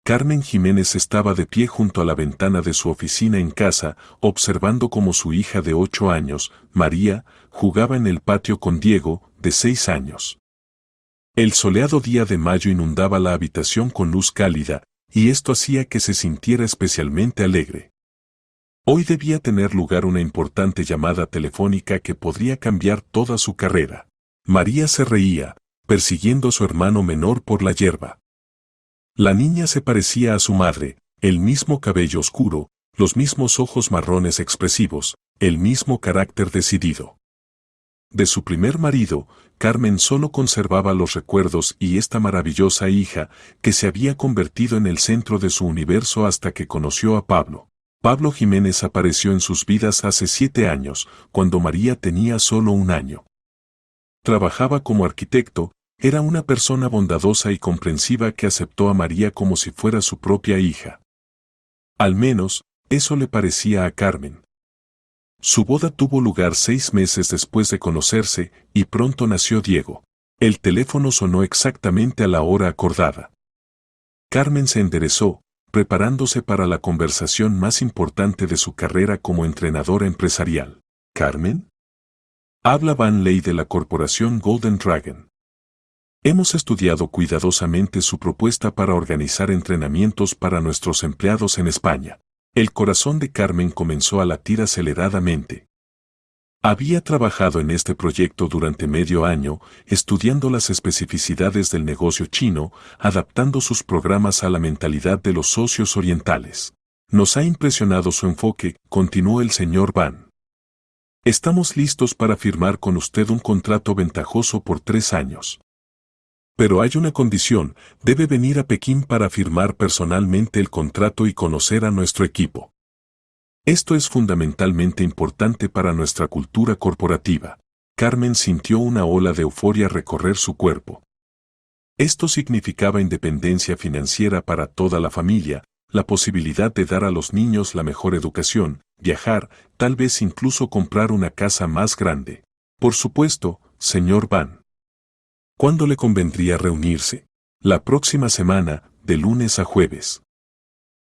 Carmen Jiménez estaba de pie junto a la ventana de su oficina en casa, observando cómo su hija de 8 años, María, jugaba en el patio con Diego, de 6 años. El soleado día de mayo inundaba la habitación con luz cálida, y esto hacía que se sintiera especialmente alegre. Hoy debía tener lugar una importante llamada telefónica que podría cambiar toda su carrera. María se reía, persiguiendo a su hermano menor por la hierba. La niña se parecía a su madre, el mismo cabello oscuro, los mismos ojos marrones expresivos, el mismo carácter decidido. De su primer marido, Carmen solo conservaba los recuerdos y esta maravillosa hija, que se había convertido en el centro de su universo hasta que conoció a Pablo. Pablo Jiménez apareció en sus vidas hace 7 años, cuando María tenía solo 1 año. Trabajaba como arquitecto, era una persona bondadosa y comprensiva que aceptó a María como si fuera su propia hija. Al menos, eso le parecía a Carmen. Su boda tuvo lugar 6 meses después de conocerse, y pronto nació Diego. El teléfono sonó exactamente a la hora acordada. Carmen se enderezó, preparándose para la conversación más importante de su carrera como entrenadora empresarial. ¿Carmen? Habla Van Ley de la corporación Golden Dragon. Hemos estudiado cuidadosamente su propuesta para organizar entrenamientos para nuestros empleados en España. El corazón de Carmen comenzó a latir aceleradamente. Había trabajado en este proyecto durante medio año, estudiando las especificidades del negocio chino, adaptando sus programas a la mentalidad de los socios orientales. Nos ha impresionado su enfoque, continuó el señor Van. Estamos listos para firmar con usted un contrato ventajoso por 3 años. Pero hay una condición, debe venir a Pekín para firmar personalmente el contrato y conocer a nuestro equipo. Esto es fundamentalmente importante para nuestra cultura corporativa. Carmen sintió una ola de euforia recorrer su cuerpo. Esto significaba independencia financiera para toda la familia, la posibilidad de dar a los niños la mejor educación, viajar, tal vez incluso comprar una casa más grande. Por supuesto, señor Van. ¿Cuándo le convendría reunirse? La próxima semana, de lunes a jueves.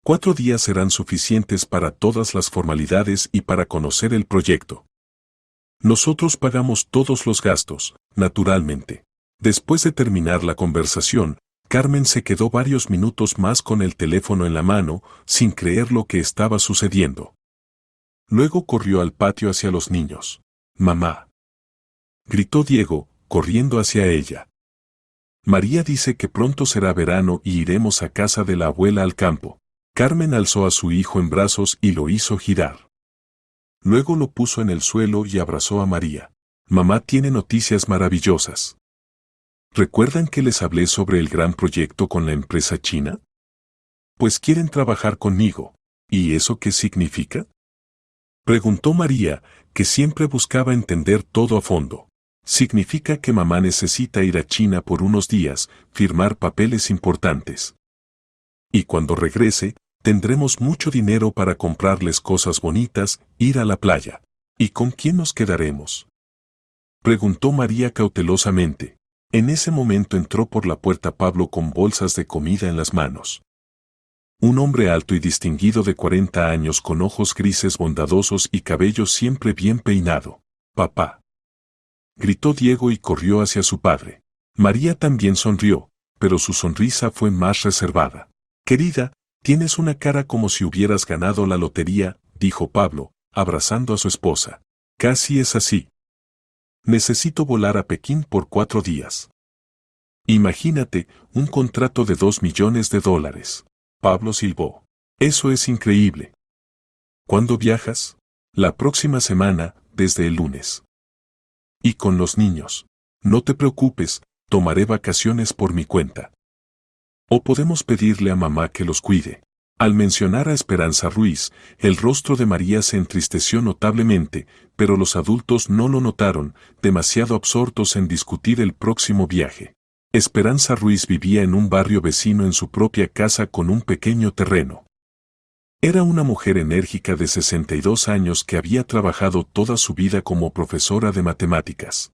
4 días serán suficientes para todas las formalidades y para conocer el proyecto. Nosotros pagamos todos los gastos, naturalmente. Después de terminar la conversación, Carmen se quedó varios minutos más con el teléfono en la mano, sin creer lo que estaba sucediendo. Luego corrió al patio hacia los niños. «Mamá», gritó Diego, corriendo hacia ella. María dice que pronto será verano y iremos a casa de la abuela al campo. Carmen alzó a su hijo en brazos y lo hizo girar. Luego lo puso en el suelo y abrazó a María. Mamá tiene noticias maravillosas. ¿Recuerdan que les hablé sobre el gran proyecto con la empresa china? Pues quieren trabajar conmigo. ¿Y eso qué significa?, preguntó María, que siempre buscaba entender todo a fondo. Significa que mamá necesita ir a China por unos días, firmar papeles importantes. Y cuando regrese, tendremos mucho dinero para comprarles cosas bonitas, ir a la playa. ¿Y con quién nos quedaremos?, preguntó María cautelosamente. En ese momento entró por la puerta Pablo con bolsas de comida en las manos. Un hombre alto y distinguido de 40 años con ojos grises bondadosos y cabello siempre bien peinado. «Papá», gritó Diego y corrió hacia su padre. María también sonrió, pero su sonrisa fue más reservada. «Querida, tienes una cara como si hubieras ganado la lotería», dijo Pablo, abrazando a su esposa. «Casi es así. Necesito volar a Pekín por 4 días. Imagínate, un contrato de $2 millones. Pablo silbó. «Eso es increíble». «¿Cuándo viajas?». «La próxima semana, desde el lunes». «¿Y con los niños?». «No te preocupes, tomaré vacaciones por mi cuenta. O podemos pedirle a mamá que los cuide». Al mencionar a Esperanza Ruiz, el rostro de María se entristeció notablemente, pero los adultos no lo notaron, demasiado absortos en discutir el próximo viaje. Esperanza Ruiz vivía en un barrio vecino en su propia casa con un pequeño terreno. Era una mujer enérgica de 62 años que había trabajado toda su vida como profesora de matemáticas.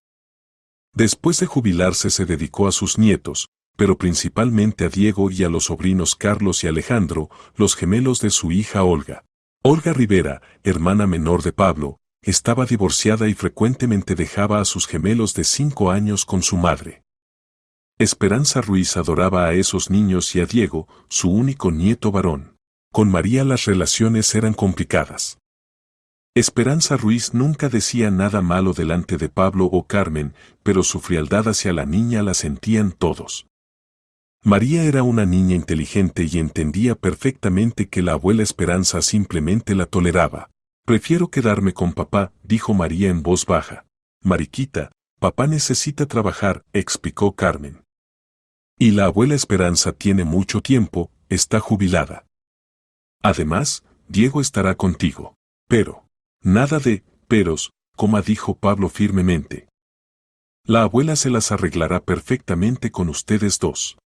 Después de jubilarse se dedicó a sus nietos, pero principalmente a Diego y a los sobrinos Carlos y Alejandro, los gemelos de su hija Olga. Olga Rivera, hermana menor de Pablo, estaba divorciada y frecuentemente dejaba a sus gemelos de 5 años con su madre. Esperanza Ruiz adoraba a esos niños y a Diego, su único nieto varón. Con María las relaciones eran complicadas. Esperanza Ruiz nunca decía nada malo delante de Pablo o Carmen, pero su frialdad hacia la niña la sentían todos. María era una niña inteligente y entendía perfectamente que la abuela Esperanza simplemente la toleraba. Prefiero quedarme con papá, dijo María en voz baja. Mariquita, papá necesita trabajar, explicó Carmen. Y la abuela Esperanza tiene mucho tiempo, está jubilada. Además, Diego estará contigo. Pero, nada de peros, como dijo Pablo firmemente. La abuela se las arreglará perfectamente con ustedes dos.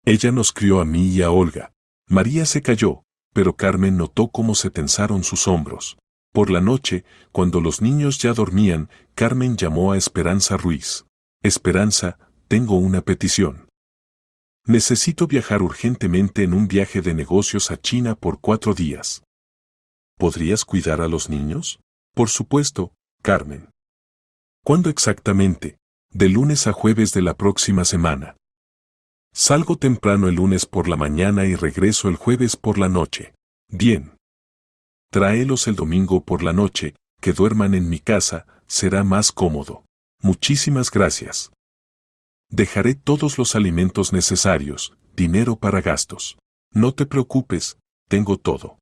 Ella nos crió a mí y a Olga. María se calló, pero Carmen notó cómo se tensaron sus hombros. Por la noche, cuando los niños ya dormían, Carmen llamó a Esperanza Ruiz. Esperanza, tengo una petición. Necesito viajar urgentemente en un viaje de negocios a China por 4 días. ¿Podrías cuidar a los niños? Por supuesto, Carmen. ¿Cuándo exactamente? De lunes a jueves de la próxima semana. Salgo temprano el lunes por la mañana y regreso el jueves por la noche. Bien. Tráelos el domingo por la noche, que duerman en mi casa, será más cómodo. Muchísimas gracias. Dejaré todos los alimentos necesarios, dinero para gastos. No te preocupes, tengo todo.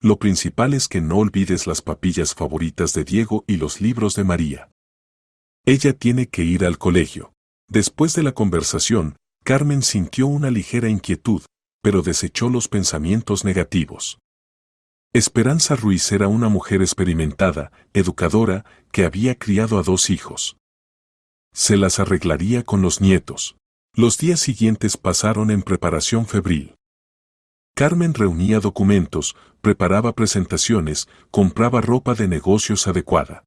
Lo principal es que no olvides las papillas favoritas de Diego y los libros de María. Ella tiene que ir al colegio. Después de la conversación, Carmen sintió una ligera inquietud, pero desechó los pensamientos negativos. Esperanza Ruiz era una mujer experimentada, educadora, que había criado a 2 hijos. Se las arreglaría con los nietos. Los días siguientes pasaron en preparación febril. Carmen reunía documentos, preparaba presentaciones, compraba ropa de negocios adecuada.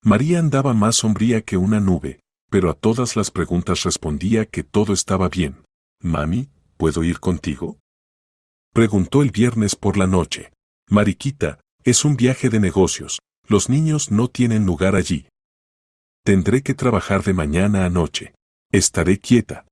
María andaba más sombría que una nube, pero a todas las preguntas respondía que todo estaba bien. «Mami, ¿puedo ir contigo?», preguntó el viernes por la noche. «Mariquita, es un viaje de negocios, los niños no tienen lugar allí. Tendré que trabajar de mañana a noche. Estaré quieta.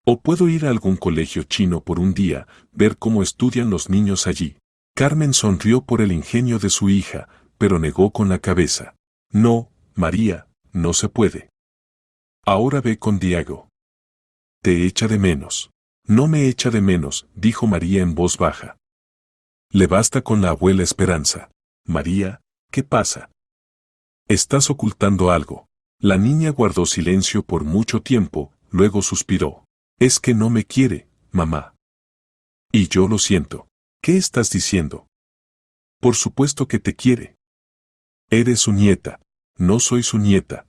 O puedo ir a algún colegio chino por un día, ver cómo estudian los niños allí». Carmen sonrió por el ingenio de su hija, pero negó con la cabeza. «No, María, no se puede. Ahora ve con Diego. Te echa de menos». «No me echa de menos», dijo María en voz baja. «Le basta con la abuela Esperanza». «María, ¿qué pasa? Estás ocultando algo». La niña guardó silencio por mucho tiempo, luego suspiró. «Es que no me quiere, mamá. Y yo lo siento». «¿Qué estás diciendo?». «Por supuesto que te quiere. Eres su nieta». «No soy su nieta.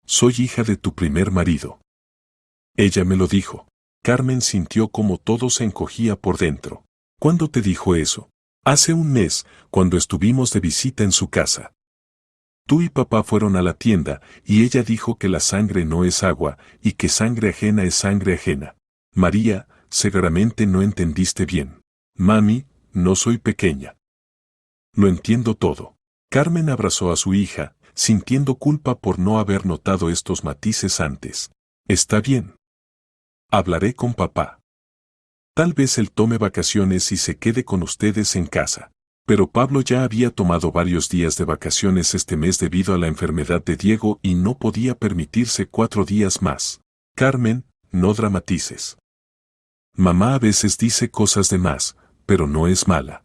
Soy hija de tu primer marido». Ella me lo dijo. Carmen sintió como todo se encogía por dentro. «¿Cuándo te dijo eso?». «Hace un mes, cuando estuvimos de visita en su casa. Tú y papá fueron a la tienda, y ella dijo que la sangre no es agua, y que sangre ajena es sangre ajena». «María, seguramente no entendiste bien». «Mami, no soy pequeña. Lo entiendo todo». Carmen abrazó a su hija, sintiendo culpa por no haber notado estos matices antes. «Está bien. Hablaré con papá. Tal vez él tome vacaciones y se quede con ustedes en casa». Pero Pablo ya había tomado varios días de vacaciones este mes debido a la enfermedad de Diego y no podía permitirse 4 días más. «Carmen, no dramatices. Mamá a veces dice cosas de más, pero no es mala.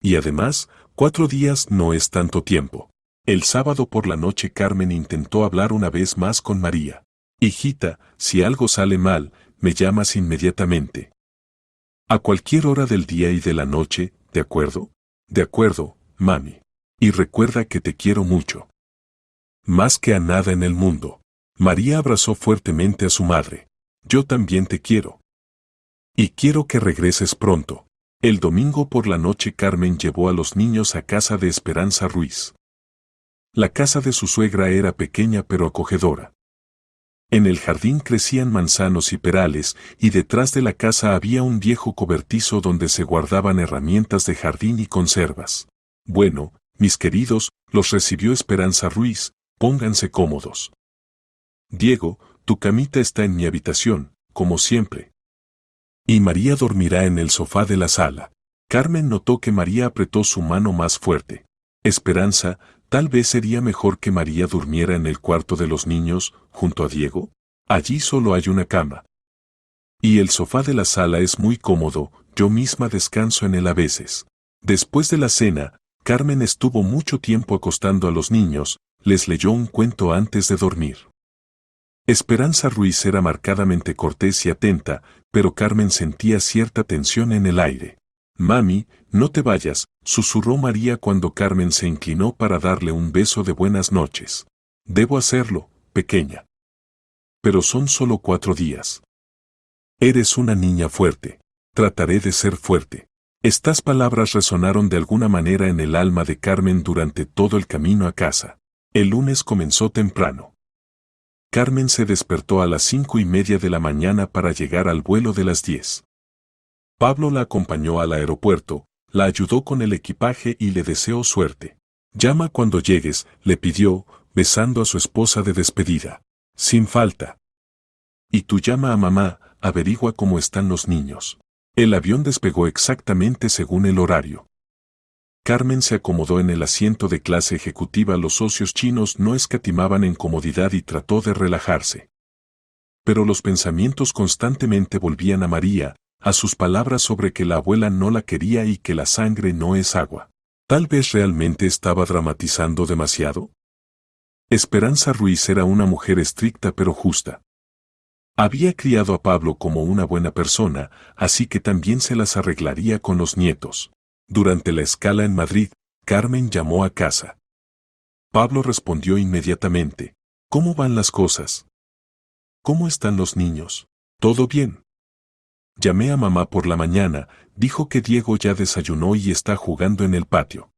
Y además, 4 días no es tanto tiempo». El sábado por la noche Carmen intentó hablar una vez más con María. «Hijita, si algo sale mal, me llamas inmediatamente. A cualquier hora del día y de la noche, ¿de acuerdo?». «De acuerdo, mami. Y recuerda que te quiero mucho. Más que a nada en el mundo». María abrazó fuertemente a su madre. «Yo también te quiero. Y quiero que regreses pronto». El domingo por la noche Carmen llevó a los niños a casa de Esperanza Ruiz. La casa de su suegra era pequeña pero acogedora. En el jardín crecían manzanos y perales, y detrás de la casa había un viejo cobertizo donde se guardaban herramientas de jardín y conservas. Bueno, mis queridos, los recibió Esperanza Ruiz, pónganse cómodos. Diego, tu camita está en mi habitación, como siempre. Y María dormirá en el sofá de la sala. Carmen notó que María apretó su mano más fuerte. Esperanza, tal vez sería mejor que María durmiera en el cuarto de los niños, junto a Diego. Allí solo hay una cama. Y el sofá de la sala es muy cómodo, yo misma descanso en él a veces. Después de la cena, Carmen estuvo mucho tiempo acostando a los niños, les leyó un cuento antes de dormir. Esperanza Ruiz era marcadamente cortés y atenta, pero Carmen sentía cierta tensión en el aire. Mami, no te vayas, susurró María cuando Carmen se inclinó para darle un beso de buenas noches. Debo hacerlo, pequeña. Pero son solo 4 días. Eres una niña fuerte. Trataré de ser fuerte. Estas palabras resonaron de alguna manera en el alma de Carmen durante todo el camino a casa. El lunes comenzó temprano. Carmen se despertó a las 5:30 de la mañana para llegar al vuelo de las 10. Pablo la acompañó al aeropuerto, la ayudó con el equipaje y le deseó suerte. Llama cuando llegues, le pidió, besando a su esposa de despedida. Sin falta. Y tú llama a mamá, averigua cómo están los niños. El avión despegó exactamente según el horario. Carmen se acomodó en el asiento de clase ejecutiva. Los socios chinos no escatimaban en comodidad y trató de relajarse. Pero los pensamientos constantemente volvían a María, a sus palabras sobre que la abuela no la quería y que la sangre no es agua. ¿Tal vez realmente estaba dramatizando demasiado? Esperanza Ruiz era una mujer estricta pero justa. Había criado a Pablo como una buena persona, así que también se las arreglaría con los nietos. Durante la escala en Madrid, Carmen llamó a casa. Pablo respondió inmediatamente. ¿Cómo van las cosas? ¿Cómo están los niños? ¿Todo bien? Llamé a mamá por la mañana, dijo que Diego ya desayunó y está jugando en el patio.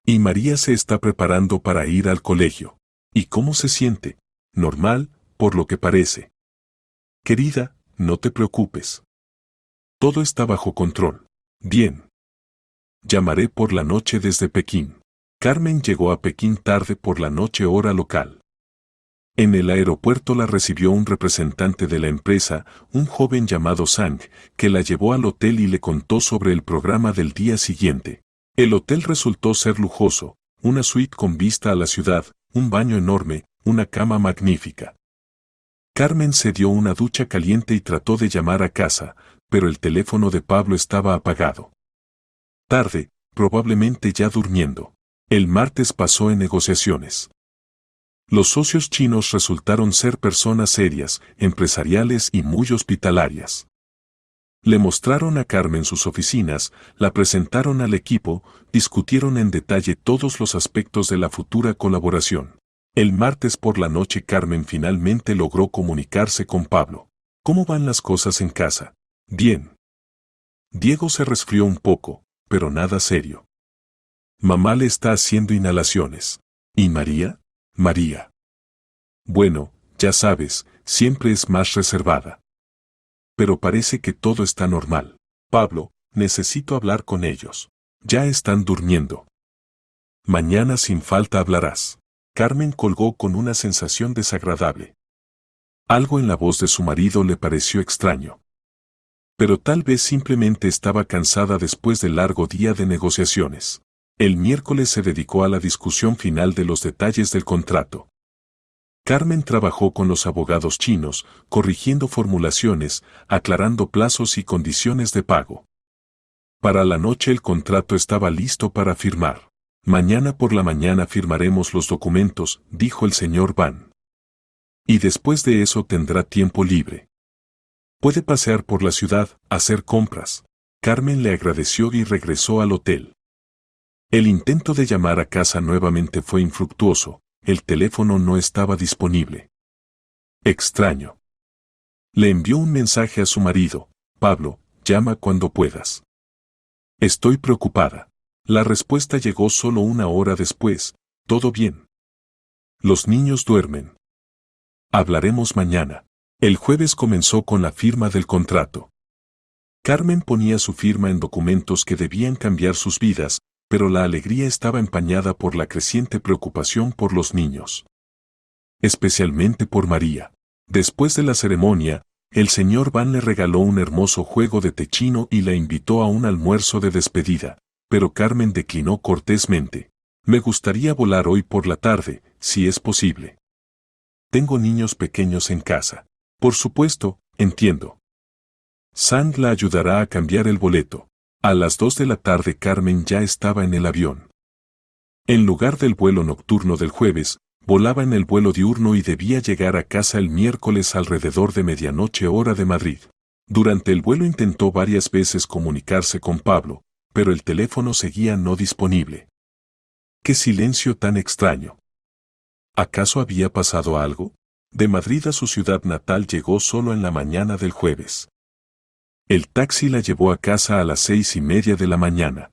Y María se está preparando para ir al colegio. ¿Y cómo se siente? Normal, por lo que parece. Querida, no te preocupes. Todo está bajo control. Bien. Llamaré por la noche desde Pekín. Carmen llegó a Pekín tarde por la noche hora local. En el aeropuerto la recibió un representante de la empresa, un joven llamado Sang, que la llevó al hotel y le contó sobre el programa del día siguiente. El hotel resultó ser lujoso, una suite con vista a la ciudad, un baño enorme, una cama magnífica. Carmen se dio una ducha caliente y trató de llamar a casa, pero el teléfono de Pablo estaba apagado. Tarde, probablemente ya durmiendo. El martes pasó en negociaciones. Los socios chinos resultaron ser personas serias, empresariales y muy hospitalarias. Le mostraron a Carmen sus oficinas, la presentaron al equipo, discutieron en detalle todos los aspectos de la futura colaboración. El martes por la noche Carmen finalmente logró comunicarse con Pablo. ¿Cómo van las cosas en casa? Bien. Diego se resfrió un poco, pero nada serio. Mamá le está haciendo inhalaciones. ¿Y María? María. Bueno, ya sabes, siempre es más reservada. Pero parece que todo está normal. Pablo, necesito hablar con ellos. Ya están durmiendo. Mañana sin falta hablarás. Carmen colgó con una sensación desagradable. Algo en la voz de su marido le pareció extraño. Pero tal vez simplemente estaba cansada después del largo día de negociaciones. El miércoles se dedicó a la discusión final de los detalles del contrato. Carmen trabajó con los abogados chinos, corrigiendo formulaciones, aclarando plazos y condiciones de pago. Para la noche el contrato estaba listo para firmar. Mañana por la mañana firmaremos los documentos, dijo el señor Van. Y después de eso tendrá tiempo libre. Puede pasear por la ciudad, hacer compras. Carmen le agradeció y regresó al hotel. El intento de llamar a casa nuevamente fue infructuoso, el teléfono no estaba disponible. Extraño. Le envió un mensaje a su marido, Pablo, llama cuando puedas. Estoy preocupada. La respuesta llegó solo 1 hora después, todo bien. Los niños duermen. Hablaremos mañana. El jueves comenzó con la firma del contrato. Carmen ponía su firma en documentos que debían cambiar sus vidas, pero la alegría estaba empañada por la creciente preocupación por los niños. Especialmente por María. Después de la ceremonia, el señor Van le regaló un hermoso juego de techino y la invitó a un almuerzo de despedida, pero Carmen declinó cortésmente. Me gustaría volar hoy por la tarde, si es posible. Tengo niños pequeños en casa. Por supuesto, entiendo. Sang la ayudará a cambiar el boleto. A las 2 de la tarde Carmen ya estaba en el avión. En lugar del vuelo nocturno del jueves, volaba en el vuelo diurno y debía llegar a casa el miércoles alrededor de medianoche hora de Madrid. Durante el vuelo intentó varias veces comunicarse con Pablo, pero el teléfono seguía no disponible. ¡Qué silencio tan extraño! ¿Acaso había pasado algo? De Madrid a su ciudad natal llegó solo en la mañana del jueves. El taxi la llevó a casa a las 6:30 de la mañana.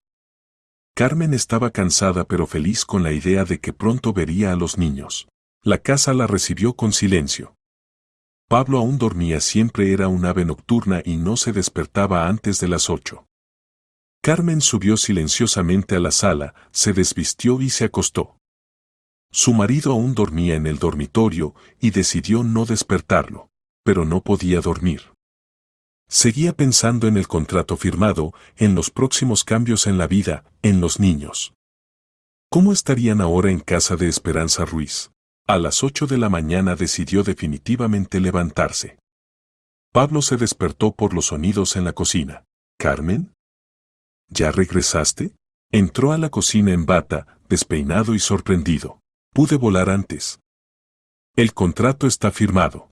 Carmen estaba cansada pero feliz con la idea de que pronto vería a los niños. La casa la recibió con silencio. Pablo aún dormía, siempre era un ave nocturna y no se despertaba antes de las 8. Carmen subió silenciosamente a la sala, se desvistió y se acostó. Su marido aún dormía en el dormitorio y decidió no despertarlo, pero no podía dormir. Seguía pensando en el contrato firmado, en los próximos cambios en la vida, en los niños. ¿Cómo estarían ahora en casa de Esperanza Ruiz? A las 8 de la mañana decidió definitivamente levantarse. Pablo se despertó por los sonidos en la cocina. ¿Carmen? ¿Ya regresaste? Entró a la cocina en bata, despeinado y sorprendido. Pude volar antes. El contrato está firmado,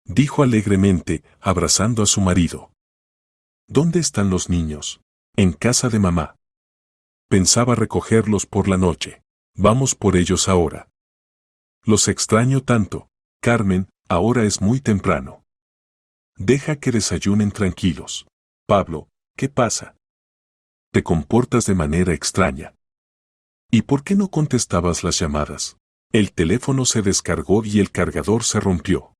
dijo alegremente, abrazando a su marido. ¿Dónde están los niños? En casa de mamá. Pensaba recogerlos por la noche. Vamos por ellos ahora. Los extraño tanto, Carmen, ahora es muy temprano. Deja que desayunen tranquilos. Pablo, ¿qué pasa? Te comportas de manera extraña. ¿Y por qué no contestabas las llamadas? El teléfono se descargó y el cargador se rompió.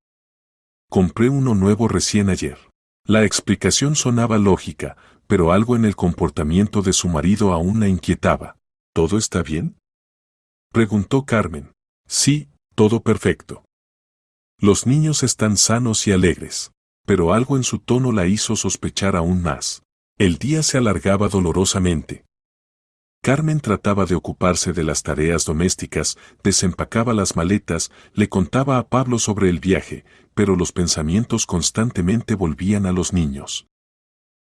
Compré uno nuevo recién ayer. La explicación sonaba lógica, pero algo en el comportamiento de su marido aún la inquietaba. ¿Todo está bien? Preguntó Carmen. Sí, todo perfecto. Los niños están sanos y alegres, pero algo en su tono la hizo sospechar aún más. El día se alargaba dolorosamente. Carmen trataba de ocuparse de las tareas domésticas, desempacaba las maletas, le contaba a Pablo sobre el viaje, pero los pensamientos constantemente volvían a los niños.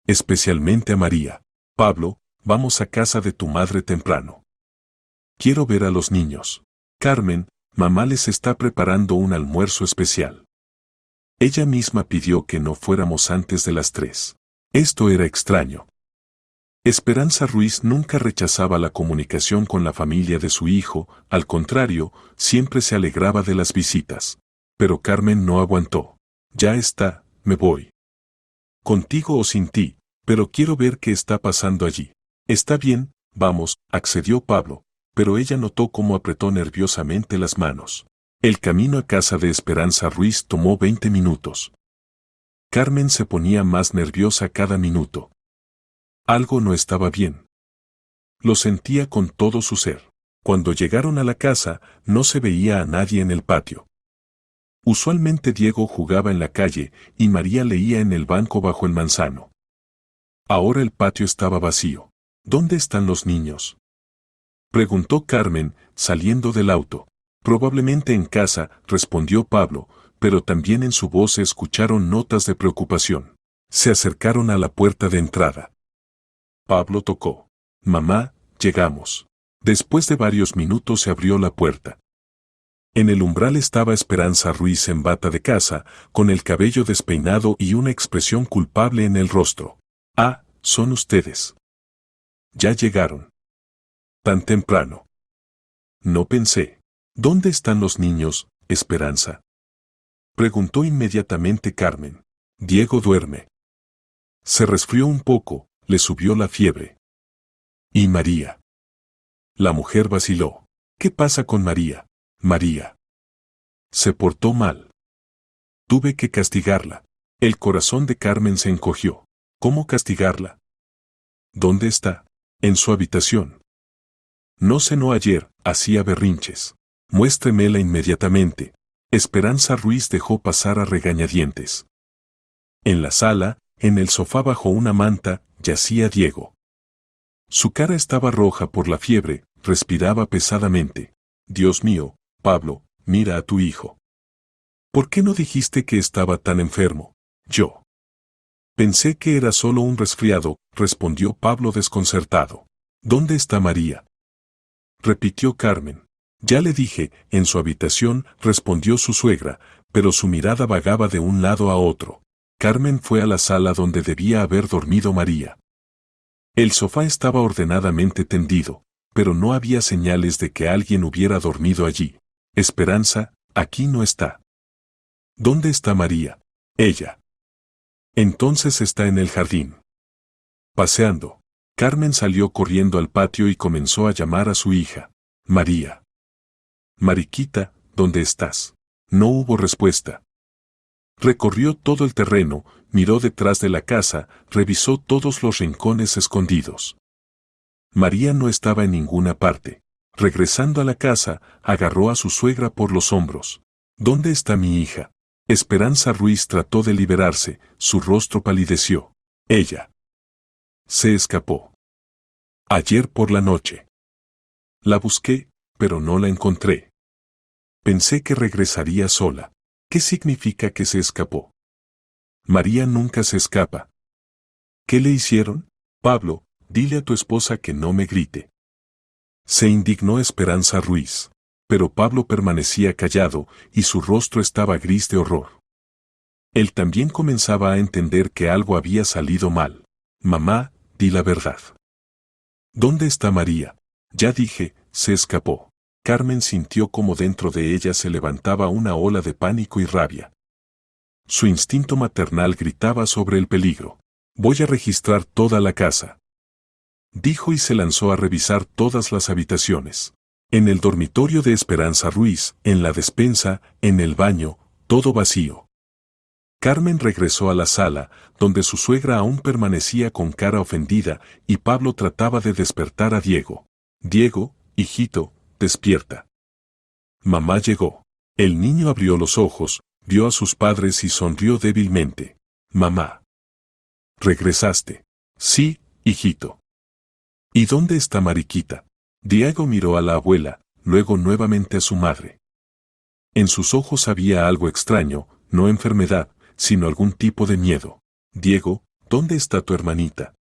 Especialmente a María. Pablo, vamos a casa de tu madre temprano. Quiero ver a los niños. Carmen, mamá les está preparando un almuerzo especial. Ella misma pidió que no fuéramos antes de las 3. Esto era extraño. Esperanza Ruiz nunca rechazaba la comunicación con la familia de su hijo, al contrario, siempre se alegraba de las visitas. Pero Carmen no aguantó. Ya está, me voy. Contigo o sin ti, pero quiero ver qué está pasando allí. Está bien, vamos, accedió Pablo, pero ella notó cómo apretó nerviosamente las manos. El camino a casa de Esperanza Ruiz tomó 20 minutos. Carmen se ponía más nerviosa cada minuto. Algo no estaba bien. Lo sentía con todo su ser. Cuando llegaron a la casa, no se veía a nadie en el patio. Usualmente Diego jugaba en la calle y María leía en el banco bajo el manzano. Ahora el patio estaba vacío. ¿Dónde están los niños? Preguntó Carmen, saliendo del auto. Probablemente en casa, respondió Pablo, pero también en su voz se escucharon notas de preocupación. Se acercaron a la puerta de entrada. Pablo tocó. Mamá, llegamos. Después de varios minutos se abrió la puerta. En el umbral estaba Esperanza Ruiz en bata de casa, con el cabello despeinado y una expresión culpable en el rostro. Ah, son ustedes. Ya llegaron. Tan temprano. No pensé. ¿Dónde están los niños, Esperanza? Preguntó inmediatamente Carmen. Diego duerme. Se resfrió un poco, le subió la fiebre. ¿Y María? La mujer vaciló. ¿Qué pasa con María? María. Se portó mal. Tuve que castigarla. El corazón de Carmen se encogió. ¿Cómo castigarla? ¿Dónde está? En su habitación. No cenó ayer, hacía berrinches. Muéstremela inmediatamente. Esperanza Ruiz dejó pasar a regañadientes. En la sala, en el sofá bajo una manta, yacía Diego. Su cara estaba roja por la fiebre, respiraba pesadamente. Dios mío, Pablo, mira a tu hijo. ¿Por qué no dijiste que estaba tan enfermo? Yo. Pensé que era solo un resfriado, respondió Pablo desconcertado. ¿Dónde está María? Repitió Carmen. Ya le dije, en su habitación, respondió su suegra, pero su mirada vagaba de un lado a otro. Carmen fue a la sala donde debía haber dormido María. El sofá estaba ordenadamente tendido, pero no había señales de que alguien hubiera dormido allí. Esperanza, aquí no está. ¿Dónde está María? Ella. Entonces está en el jardín. Paseando. Carmen salió corriendo al patio y comenzó a llamar a su hija. María. Mariquita, ¿dónde estás? No hubo respuesta. Recorrió todo el terreno, miró detrás de la casa, revisó todos los rincones escondidos. María no estaba en ninguna parte. Regresando a la casa, agarró a su suegra por los hombros. ¿Dónde está mi hija? Esperanza Ruiz trató de liberarse, su rostro palideció. Ella. Se escapó. Ayer por la noche. La busqué, pero no la encontré. Pensé que regresaría sola. ¿Qué significa que se escapó? María nunca se escapa. ¿Qué le hicieron? Pablo, dile a tu esposa que no me grite. Se indignó Esperanza Ruiz. Pero Pablo permanecía callado, y su rostro estaba gris de horror. Él también comenzaba a entender que algo había salido mal. Mamá, di la verdad. ¿Dónde está María? Ya dije, se escapó. Carmen sintió como dentro de ella se levantaba una ola de pánico y rabia. Su instinto maternal gritaba sobre el peligro. Voy a registrar toda la casa. Dijo y se lanzó a revisar todas las habitaciones. En el dormitorio de Esperanza Ruiz, en la despensa, en el baño, todo vacío. Carmen regresó a la sala, donde su suegra aún permanecía con cara ofendida, y Pablo trataba de despertar a Diego. Diego, hijito, despierta. Mamá llegó. El niño abrió los ojos, vio a sus padres y sonrió débilmente. Mamá. ¿Regresaste? Sí, hijito. ¿Y dónde está Mariquita? Diego miró a la abuela, luego nuevamente a su madre. En sus ojos había algo extraño, no enfermedad, sino algún tipo de miedo. Diego, ¿dónde está tu hermanita?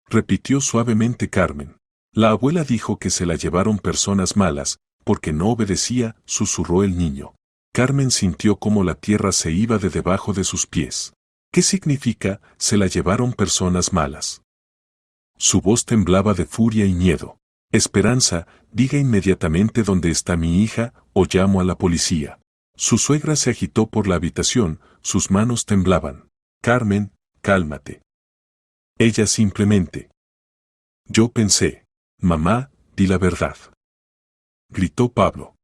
Repitió suavemente Carmen. La abuela dijo que se la llevaron personas malas, porque no obedecía, susurró el niño. Carmen sintió como la tierra se iba de debajo de sus pies. ¿Qué significa, se la llevaron personas malas? Su voz temblaba de furia y miedo. Esperanza, diga inmediatamente dónde está mi hija, o llamo a la policía. Su suegra se agitó por la habitación, sus manos temblaban. Carmen, cálmate. Ella simplemente. Yo pensé. Mamá, di la verdad. Gritó Pablo.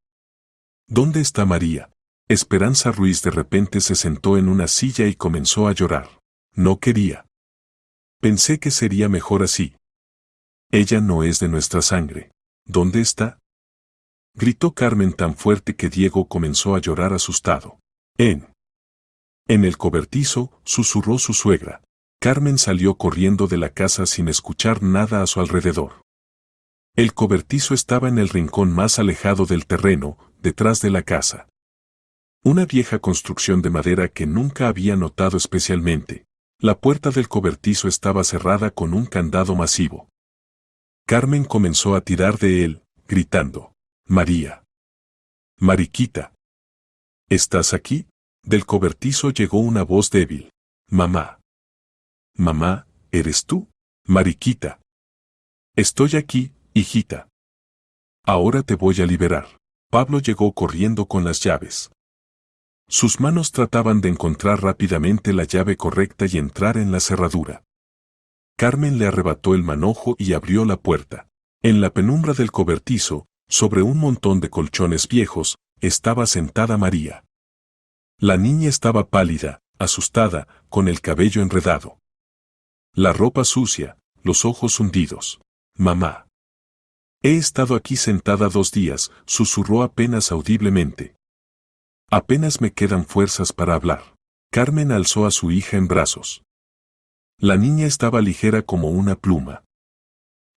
¿Dónde está María? Esperanza Ruiz de repente se sentó en una silla y comenzó a llorar. No quería. Pensé que sería mejor así. Ella no es de nuestra sangre. ¿Dónde está? Gritó Carmen tan fuerte que Diego comenzó a llorar asustado. En el cobertizo, susurró su suegra. Carmen salió corriendo de la casa sin escuchar nada a su alrededor. El cobertizo estaba en el rincón más alejado del terreno, detrás de la casa. Una vieja construcción de madera que nunca había notado especialmente. La puerta del cobertizo estaba cerrada con un candado masivo. Carmen comenzó a tirar de él, gritando. María. Mariquita. ¿Estás aquí? Del cobertizo llegó una voz débil. Mamá. Mamá, ¿eres tú? Mariquita. Estoy aquí, hijita. Ahora te voy a liberar. Pablo llegó corriendo con las llaves. Sus manos trataban de encontrar rápidamente la llave correcta y entrar en la cerradura. Carmen le arrebató el manojo y abrió la puerta. En la penumbra del cobertizo, sobre un montón de colchones viejos, estaba sentada María. La niña estaba pálida, asustada, con el cabello enredado. La ropa sucia, los ojos hundidos. Mamá. He estado aquí sentada 2 días, susurró apenas audiblemente. Apenas me quedan fuerzas para hablar. Carmen alzó a su hija en brazos. La niña estaba ligera como una pluma.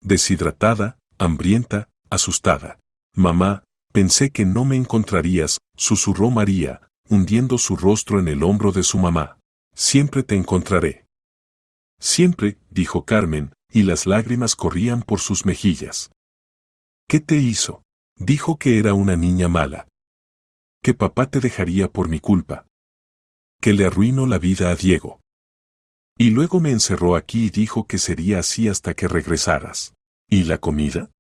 Deshidratada, hambrienta, asustada. Mamá, pensé que no me encontrarías, susurró María, hundiendo su rostro en el hombro de su mamá. Siempre te encontraré. Siempre, dijo Carmen, y las lágrimas corrían por sus mejillas. ¿Qué te hizo? Dijo que era una niña mala. Que papá te dejaría por mi culpa. Que le arruinó la vida a Diego. Y luego me encerró aquí y dijo que sería así hasta que regresaras. ¿Y la comida?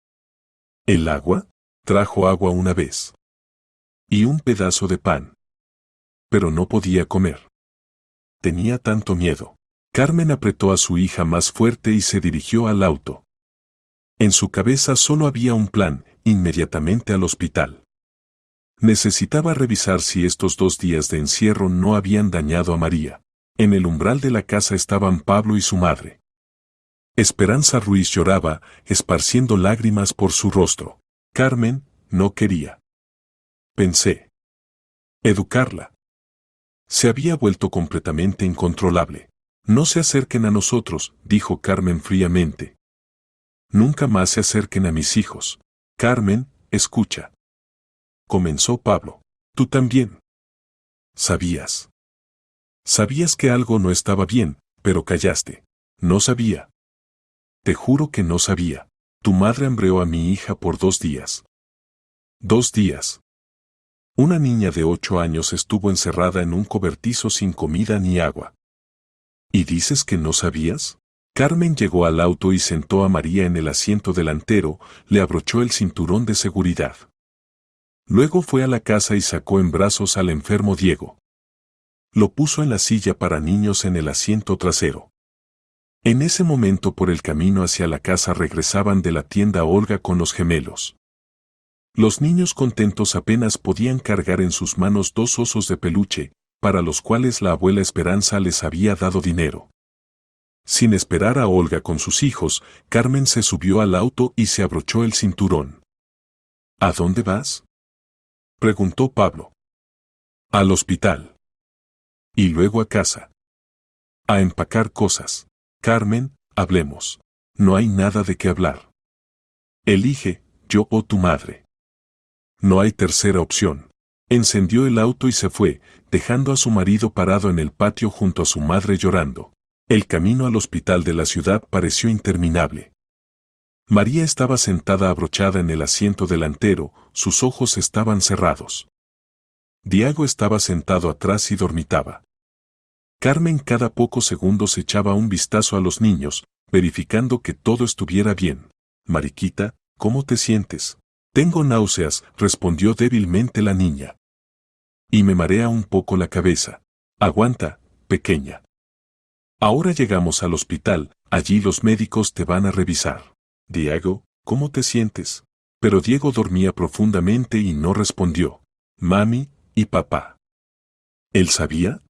¿El agua? Trajo agua una vez. Y un pedazo de pan. Pero no podía comer. Tenía tanto miedo. Carmen apretó a su hija más fuerte y se dirigió al auto. En su cabeza solo había un plan, inmediatamente al hospital. Necesitaba revisar si estos 2 días de encierro no habían dañado a María. En el umbral de la casa estaban Pablo y su madre. Esperanza Ruiz lloraba, esparciendo lágrimas por su rostro. Carmen, no quería. Pensé. Educarla. Se había vuelto completamente incontrolable. No se acerquen a nosotros, dijo Carmen fríamente. Nunca más se acerquen a mis hijos. Carmen, escucha. Comenzó Pablo. Tú también. Sabías. Sabías que algo no estaba bien, pero callaste. No sabía. Te juro que no sabía. Tu madre hambreó a mi hija por 2 días. 2 días. Una niña de 8 años estuvo encerrada en un cobertizo sin comida ni agua. ¿Y dices que no sabías? Carmen llegó al auto y sentó a María en el asiento delantero, le abrochó el cinturón de seguridad. Luego fue a la casa y sacó en brazos al enfermo Diego. Lo puso en la silla para niños en el asiento trasero. En ese momento por el camino hacia la casa regresaban de la tienda Olga con los gemelos. Los niños contentos apenas podían cargar en sus manos 2 osos de peluche, para los cuales la abuela Esperanza les había dado dinero. Sin esperar a Olga con sus hijos, Carmen se subió al auto y se abrochó el cinturón. ¿A dónde vas? Preguntó Pablo. Al hospital. Y luego a casa. A empacar cosas. Carmen, hablemos. No hay nada de qué hablar. Elige, yo o tu madre. No hay tercera opción. Encendió el auto y se fue, dejando a su marido parado en el patio junto a su madre llorando. El camino al hospital de la ciudad pareció interminable. María estaba sentada abrochada en el asiento delantero, sus ojos estaban cerrados. Diego estaba sentado atrás y dormitaba. Carmen cada pocos segundos echaba un vistazo a los niños, verificando que todo estuviera bien. Mariquita, ¿cómo te sientes? Tengo náuseas, respondió débilmente la niña. Y me marea un poco la cabeza. Aguanta, pequeña. Ahora llegamos al hospital, allí los médicos te van a revisar. Diego, ¿cómo te sientes? Pero Diego dormía profundamente y no respondió. Mami, ¿y papá? ¿Él sabía?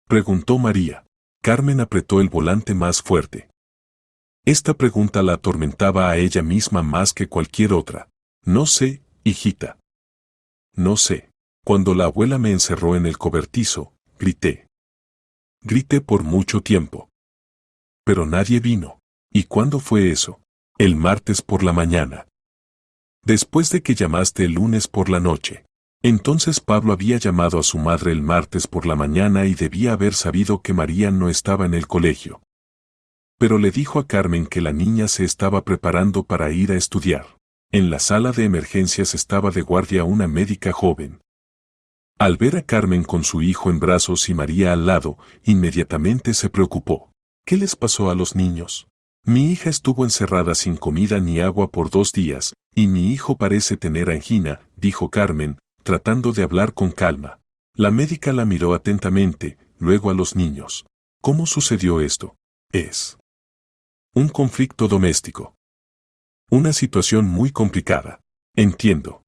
Preguntó María. Carmen apretó el volante más fuerte. Esta pregunta la atormentaba a ella misma más que cualquier otra. No sé, hijita. No sé. Cuando la abuela me encerró en el cobertizo, grité. Grité por mucho tiempo. Pero nadie vino. ¿Y cuándo fue eso? El martes por la mañana. Después de que llamaste el lunes por la noche. Entonces Pablo había llamado a su madre el martes por la mañana y debía haber sabido que María no estaba en el colegio. Pero le dijo a Carmen que la niña se estaba preparando para ir a estudiar. En la sala de emergencias estaba de guardia una médica joven. Al ver a Carmen con su hijo en brazos y María al lado, inmediatamente se preocupó. ¿Qué les pasó a los niños? Mi hija estuvo encerrada sin comida ni agua por 2 días, y mi hijo parece tener angina, dijo Carmen, tratando de hablar con calma. La médica la miró atentamente, luego a los niños. ¿Cómo sucedió esto? Es un conflicto doméstico. Una situación muy complicada. Entiendo.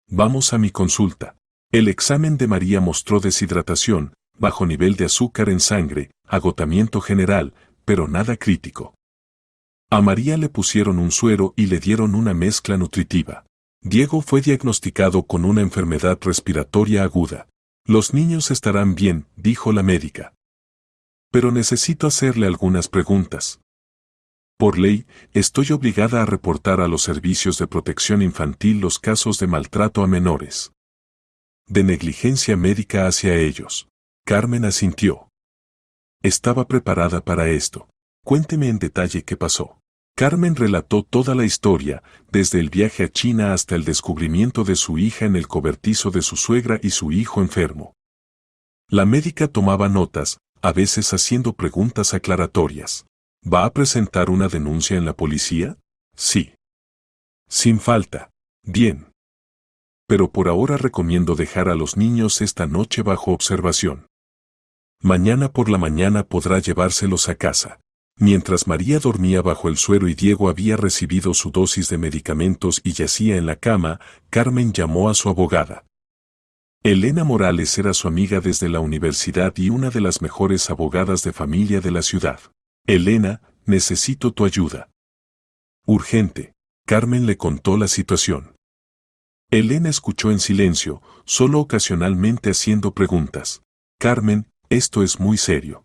Vamos a mi consulta. El examen de María mostró deshidratación, bajo nivel de azúcar en sangre, agotamiento general, pero nada crítico. A María le pusieron un suero y le dieron una mezcla nutritiva. Diego fue diagnosticado con una enfermedad respiratoria aguda. Los niños estarán bien, dijo la médica. Pero necesito hacerle algunas preguntas. Por ley, estoy obligada a reportar a los servicios de protección infantil los casos de maltrato a menores. De negligencia médica hacia ellos. Carmen asintió. Estaba preparada para esto. Cuénteme en detalle qué pasó. Carmen relató toda la historia, desde el viaje a China hasta el descubrimiento de su hija en el cobertizo de su suegra y su hijo enfermo. La médica tomaba notas, a veces haciendo preguntas aclaratorias. ¿Va a presentar una denuncia en la policía? Sí. Sin falta. Bien. Pero por ahora recomiendo dejar a los niños esta noche bajo observación. Mañana por la mañana podrá llevárselos a casa. Mientras María dormía bajo el suero y Diego había recibido su dosis de medicamentos y yacía en la cama, Carmen llamó a su abogada. Elena Morales era su amiga desde la universidad y una de las mejores abogadas de familia de la ciudad. Elena, necesito tu ayuda. Urgente. Carmen le contó la situación. Elena escuchó en silencio, solo ocasionalmente haciendo preguntas. Carmen, esto es muy serio.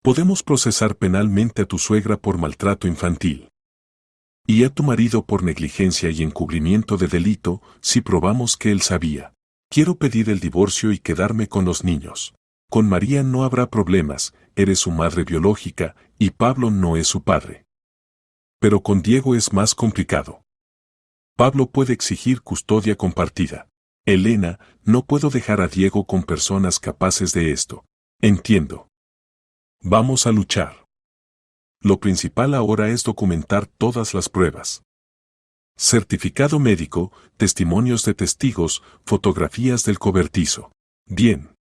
Podemos procesar penalmente a tu suegra por maltrato infantil. Y a tu marido por negligencia y encubrimiento de delito, si probamos que él sabía. Quiero pedir el divorcio y quedarme con los niños. Con María no habrá problemas, eres su madre biológica, y Pablo no es su padre. Pero con Diego es más complicado. Pablo puede exigir custodia compartida. Elena, no puedo dejar a Diego con personas capaces de esto. Entiendo. Vamos a luchar. Lo principal ahora es documentar todas las pruebas. Certificado médico, testimonios de testigos, fotografías del cobertizo. Bien.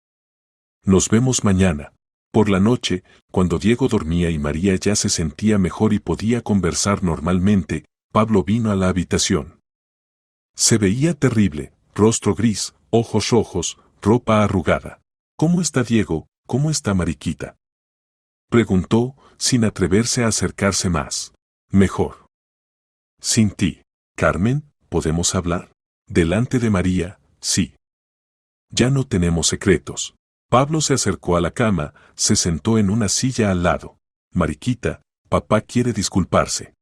Nos vemos mañana. Por la noche, cuando Diego dormía y María ya se sentía mejor y podía conversar normalmente, Pablo vino a la habitación. Se veía terrible, rostro gris, ojos rojos, ropa arrugada. ¿Cómo está Diego? ¿Cómo está Mariquita? Preguntó, sin atreverse a acercarse más. Mejor. Sin ti. Carmen, ¿podemos hablar? Delante de María, sí. Ya no tenemos secretos. Pablo se acercó a la cama, se sentó en una silla al lado. Mariquita, papá quiere disculparse.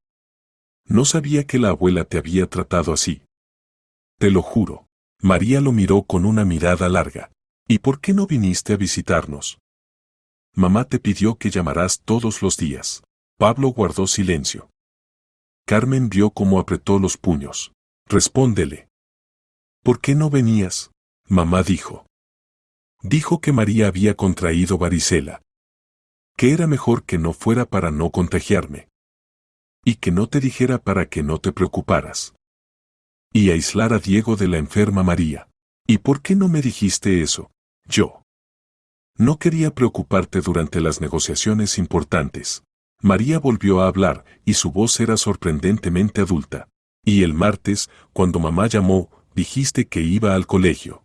No sabía que la abuela te había tratado así. Te lo juro. María lo miró con una mirada larga. ¿Y por qué no viniste a visitarnos? Mamá te pidió que llamarás todos los días. Pablo guardó silencio. Carmen vio cómo apretó los puños. Respóndele. ¿Por qué no venías? Mamá dijo. Dijo que María había contraído varicela. Que era mejor que no fuera para no contagiarme. Y que no te dijera para que no te preocuparas. Y aislar a Diego de la enferma María. ¿Y por qué no me dijiste eso? Yo. No quería preocuparte durante las negociaciones importantes. María volvió a hablar, y su voz era sorprendentemente adulta. Y el martes, cuando mamá llamó, dijiste que iba al colegio.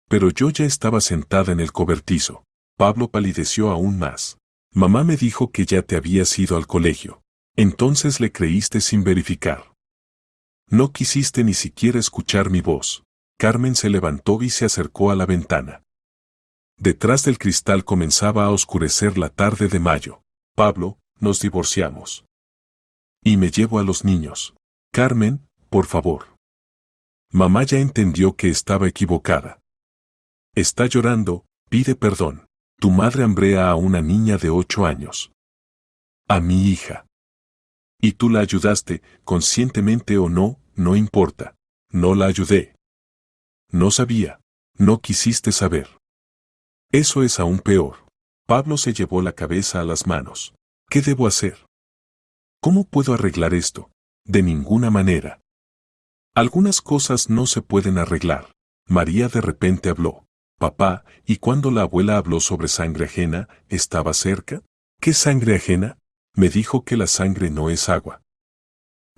Pero yo ya estaba sentada en el cobertizo. Pablo palideció aún más. Mamá me dijo que ya te habías ido al colegio. Entonces le creíste sin verificar. No quisiste ni siquiera escuchar mi voz. Carmen se levantó y se acercó a la ventana. Detrás del cristal comenzaba a oscurecer la tarde de mayo. Pablo, nos divorciamos. Y me llevo a los niños. Carmen, por favor. Mamá ya entendió que estaba equivocada. Está llorando, pide perdón. Tu madre hambrea a una niña de 8 años. A mi hija. Y tú la ayudaste, conscientemente o no, no importa. No la ayudé. No sabía. No quisiste saber. Eso es aún peor. Pablo se llevó la cabeza a las manos. ¿Qué debo hacer? ¿Cómo puedo arreglar esto? De ninguna manera. Algunas cosas no se pueden arreglar. María de repente habló. Papá, ¿y cuando la abuela habló sobre sangre ajena, estaba cerca? ¿Qué sangre ajena? Me dijo que la sangre no es agua.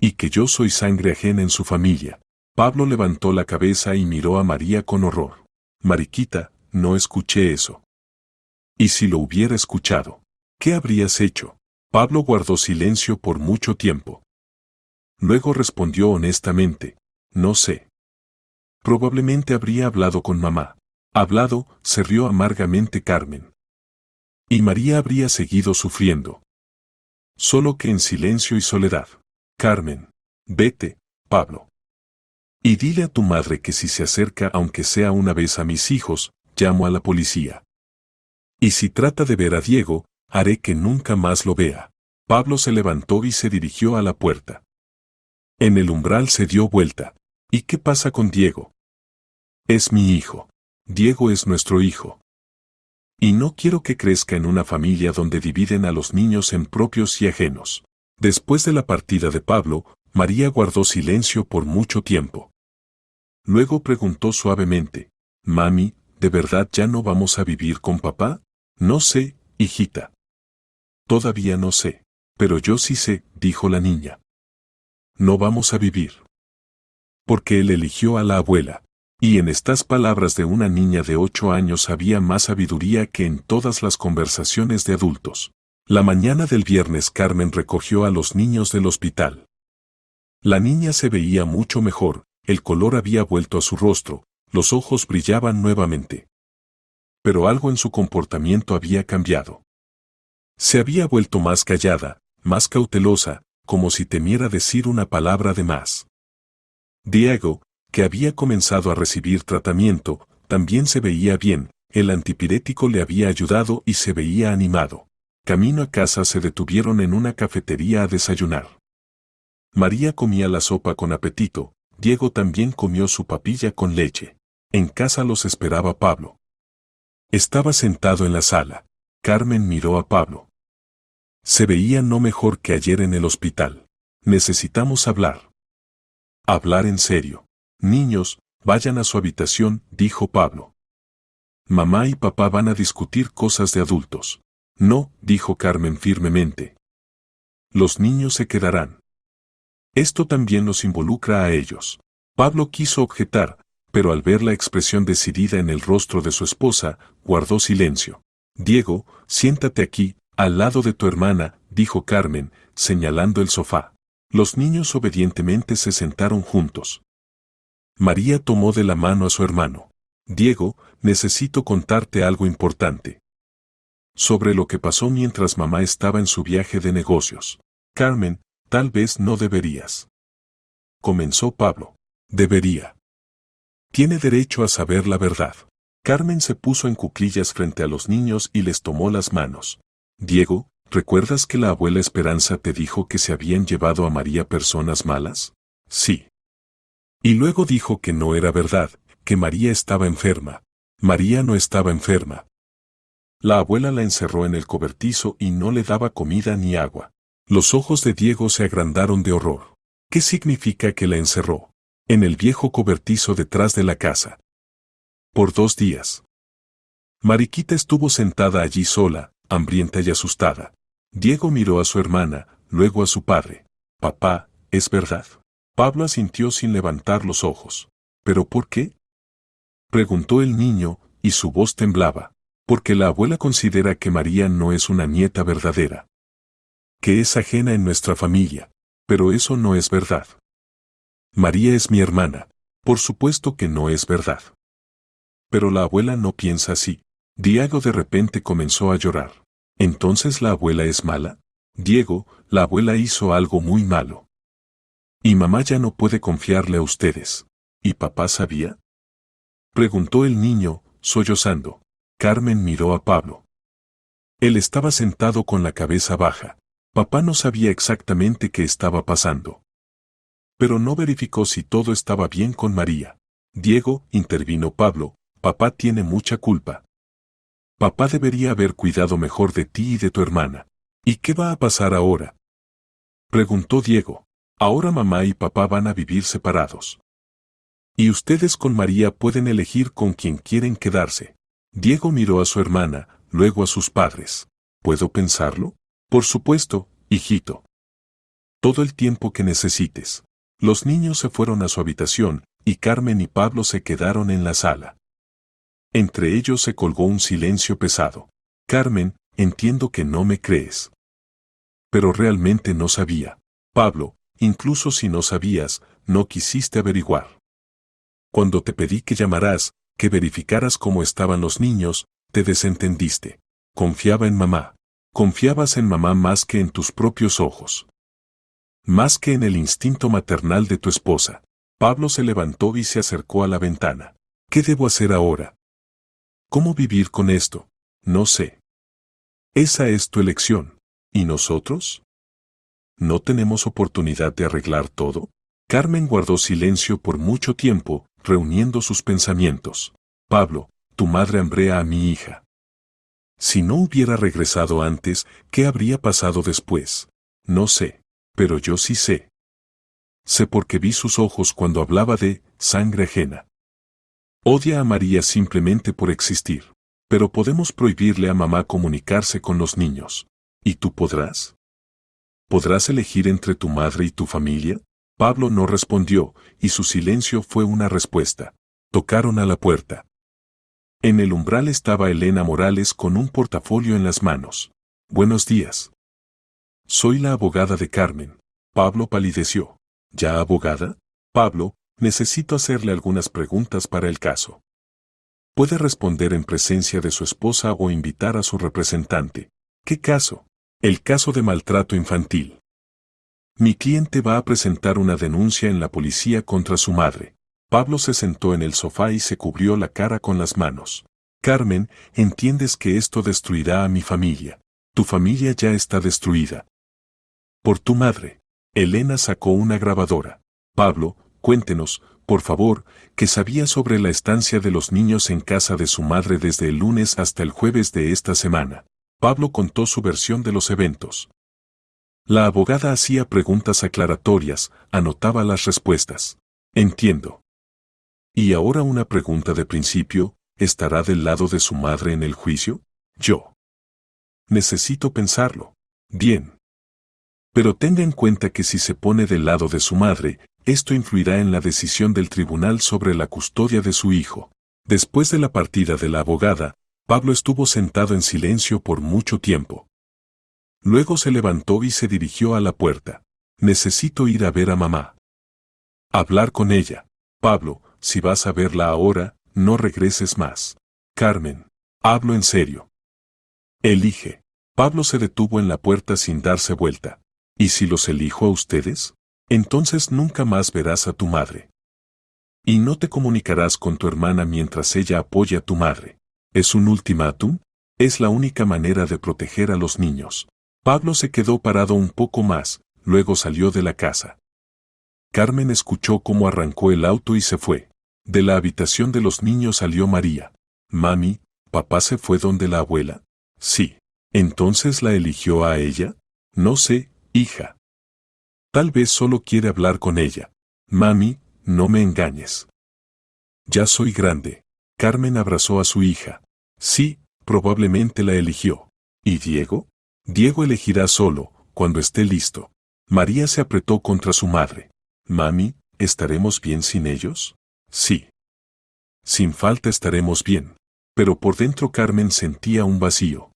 Y que yo soy sangre ajena en su familia. Pablo levantó la cabeza y miró a María con horror. Mariquita, no escuché eso. ¿Y si lo hubiera escuchado? ¿Qué habrías hecho? Pablo guardó silencio por mucho tiempo. Luego respondió honestamente, no sé. Probablemente habría hablado con mamá. Hablado, se rió amargamente Carmen. Y María habría seguido sufriendo. Solo que en silencio y soledad. Carmen, vete, Pablo. Y dile a tu madre que si se acerca aunque sea una vez a mis hijos, llamo a la policía. Y si trata de ver a Diego, haré que nunca más lo vea. Pablo se levantó y se dirigió a la puerta. En el umbral se dio vuelta. ¿Y qué pasa con Diego? Es mi hijo. Diego es nuestro hijo. Y no quiero que crezca en una familia donde dividen a los niños en propios y ajenos. Después de la partida de Pablo, María guardó silencio por mucho tiempo. Luego preguntó suavemente, Mami, ¿de verdad ya no vamos a vivir con papá? No sé, hijita. Todavía no sé. Pero yo sí sé, dijo la niña. No vamos a vivir. Porque él eligió a la abuela. Y en estas palabras de una niña de 8 años había más sabiduría que en todas las conversaciones de adultos. La mañana del viernes Carmen recogió a los niños del hospital. La niña se veía mucho mejor, el color había vuelto a su rostro, los ojos brillaban nuevamente. Pero algo en su comportamiento había cambiado. Se había vuelto más callada, más cautelosa, como si temiera decir una palabra de más. Diego, que había comenzado a recibir tratamiento, también se veía bien, el antipirético le había ayudado y se veía animado. Camino a casa se detuvieron en una cafetería a desayunar. María comía la sopa con apetito, Diego también comió su papilla con leche. En casa los esperaba Pablo. Estaba sentado en la sala. Carmen miró a Pablo. Se veía no mejor que ayer en el hospital. Necesitamos hablar. Hablar en serio. Niños, vayan a su habitación, dijo Pablo. Mamá y papá van a discutir cosas de adultos. No, dijo Carmen firmemente. Los niños se quedarán. Esto también los involucra a ellos. Pablo quiso objetar, pero al ver la expresión decidida en el rostro de su esposa, guardó silencio. Diego, siéntate aquí, al lado de tu hermana, dijo Carmen, señalando el sofá. Los niños obedientemente se sentaron juntos. María tomó de la mano a su hermano. Diego, necesito contarte algo importante. Sobre lo que pasó mientras mamá estaba en su viaje de negocios. Carmen, tal vez no deberías. Comenzó Pablo. Debería. Tiene derecho a saber la verdad. Carmen se puso en cuclillas frente a los niños y les tomó las manos. Diego, ¿recuerdas que la abuela Esperanza te dijo que se habían llevado a María personas malas? Sí. Y luego dijo que no era verdad, que María estaba enferma. María no estaba enferma. La abuela la encerró en el cobertizo y no le daba comida ni agua. Los ojos de Diego se agrandaron de horror. ¿Qué significa que la encerró? En el viejo cobertizo detrás de la casa. Por 2 días. Mariquita estuvo sentada allí sola, hambrienta y asustada. Diego miró a su hermana, luego a su padre. Papá, ¿es verdad? Pablo asintió sin levantar los ojos. ¿Pero por qué? Preguntó el niño, y su voz temblaba. Porque la abuela considera que María no es una nieta verdadera. Que es ajena en nuestra familia. Pero eso no es verdad. María es mi hermana. Por supuesto que no es verdad. Pero la abuela no piensa así. Diego de repente comenzó a llorar. ¿Entonces la abuela es mala? Diego, la abuela hizo algo muy malo. Y mamá ya no puede confiarle a ustedes. ¿Y papá sabía? Preguntó el niño, sollozando. Carmen miró a Pablo. Él estaba sentado con la cabeza baja. Papá no sabía exactamente qué estaba pasando. Pero no verificó si todo estaba bien con María. Diego, intervino Pablo, papá tiene mucha culpa. Papá debería haber cuidado mejor de ti y de tu hermana. ¿Y qué va a pasar ahora? Preguntó Diego. Ahora mamá y papá van a vivir separados. Y ustedes con María pueden elegir con quién quieren quedarse. Diego miró a su hermana, luego a sus padres. ¿Puedo pensarlo? Por supuesto, hijito. Todo el tiempo que necesites. Los niños se fueron a su habitación, y Carmen y Pablo se quedaron en la sala. Entre ellos se colgó un silencio pesado. Carmen, entiendo que no me crees. Pero realmente no sabía. Pablo, incluso si no sabías, no quisiste averiguar. Cuando te pedí que llamaras, que verificaras cómo estaban los niños, te desentendiste. Confiaba en mamá. Confiabas en mamá más que en tus propios ojos. Más que en el instinto maternal de tu esposa. Pablo se levantó y se acercó a la ventana. ¿Qué debo hacer ahora? ¿Cómo vivir con esto? No sé. Esa es tu elección. ¿Y nosotros? ¿No tenemos oportunidad de arreglar todo? Carmen guardó silencio por mucho tiempo, reuniendo sus pensamientos. Pablo, tu madre hambrea a mi hija. Si no hubiera regresado antes, ¿qué habría pasado después? No sé, pero yo sí sé. Sé porque vi sus ojos cuando hablaba de sangre ajena. Odia a María simplemente por existir. Pero podemos prohibirle a mamá comunicarse con los niños. ¿Y tú podrás? ¿Podrás elegir entre tu madre y tu familia? Pablo no respondió, y su silencio fue una respuesta. Tocaron a la puerta. En el umbral estaba Elena Morales con un portafolio en las manos. Buenos días. Soy la abogada de Carmen. Pablo palideció. ¿Ya abogada? Pablo, necesito hacerle algunas preguntas para el caso. Puede responder en presencia de su esposa o invitar a su representante. ¿Qué caso? El caso de maltrato infantil. Mi cliente va a presentar una denuncia en la policía contra su madre. Pablo se sentó en el sofá y se cubrió la cara con las manos. Carmen, entiendes que esto destruirá a mi familia. Tu familia ya está destruida. Por tu madre. Elena sacó una grabadora. Pablo, cuéntenos, por favor, qué sabía sobre la estancia de los niños en casa de su madre desde el lunes hasta el jueves de esta semana. Pablo contó su versión de los eventos. La abogada hacía preguntas aclaratorias, anotaba las respuestas. Entiendo. Y ahora una pregunta de principio, ¿estará del lado de su madre en el juicio? Yo. Necesito pensarlo. Bien. Pero tenga en cuenta que si se pone del lado de su madre, esto influirá en la decisión del tribunal sobre la custodia de su hijo. Después de la partida de la abogada, Pablo estuvo sentado en silencio por mucho tiempo. Luego se levantó y se dirigió a la puerta. Necesito ir a ver a mamá. Hablar con ella. Pablo, si vas a verla ahora, no regreses más. Carmen. Hablo en serio. Elige. Pablo se detuvo en la puerta sin darse vuelta. ¿Y si los elijo a ustedes? Entonces nunca más verás a tu madre. Y no te comunicarás con tu hermana mientras ella apoya a tu madre. ¿Es un ultimátum? Es la única manera de proteger a los niños. Pablo se quedó parado un poco más, luego salió de la casa. Carmen escuchó cómo arrancó el auto y se fue. De la habitación de los niños salió María. Mami, ¿papá se fue donde la abuela? Sí. ¿Entonces la eligió a ella? No sé, hija. Tal vez solo quiere hablar con ella. Mami, no me engañes. Ya soy grande. Carmen abrazó a su hija. Sí, probablemente la eligió. ¿Y Diego? Diego elegirá solo, cuando esté listo. María se apretó contra su madre. Mami, ¿estaremos bien sin ellos? Sí. Sin falta estaremos bien. Pero por dentro Carmen sentía un vacío.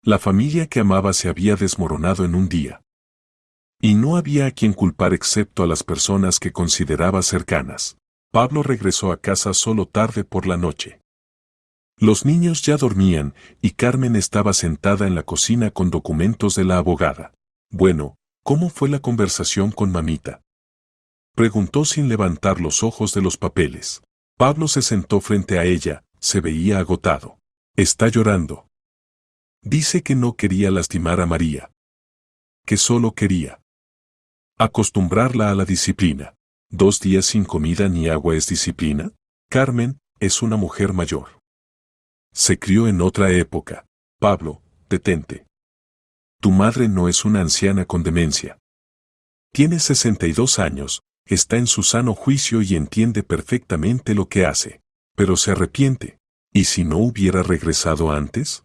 La familia que amaba se había desmoronado en un día. Y no había a quien culpar excepto a las personas que consideraba cercanas. Pablo regresó a casa solo tarde por la noche. Los niños ya dormían y Carmen estaba sentada en la cocina con documentos de la abogada. Bueno, ¿cómo fue la conversación con mamita? Preguntó sin levantar los ojos de los papeles. Pablo se sentó frente a ella, se veía agotado. Está llorando. Dice que no quería lastimar a María. Que solo quería acostumbrarla a la disciplina. 2 días sin comida ni agua es disciplina. Carmen es una mujer mayor. Se crió en otra época. Pablo, detente. Tu madre no es una anciana con demencia. Tiene 62 años, está en su sano juicio y entiende perfectamente lo que hace. Pero se arrepiente. ¿Y si no hubiera regresado antes?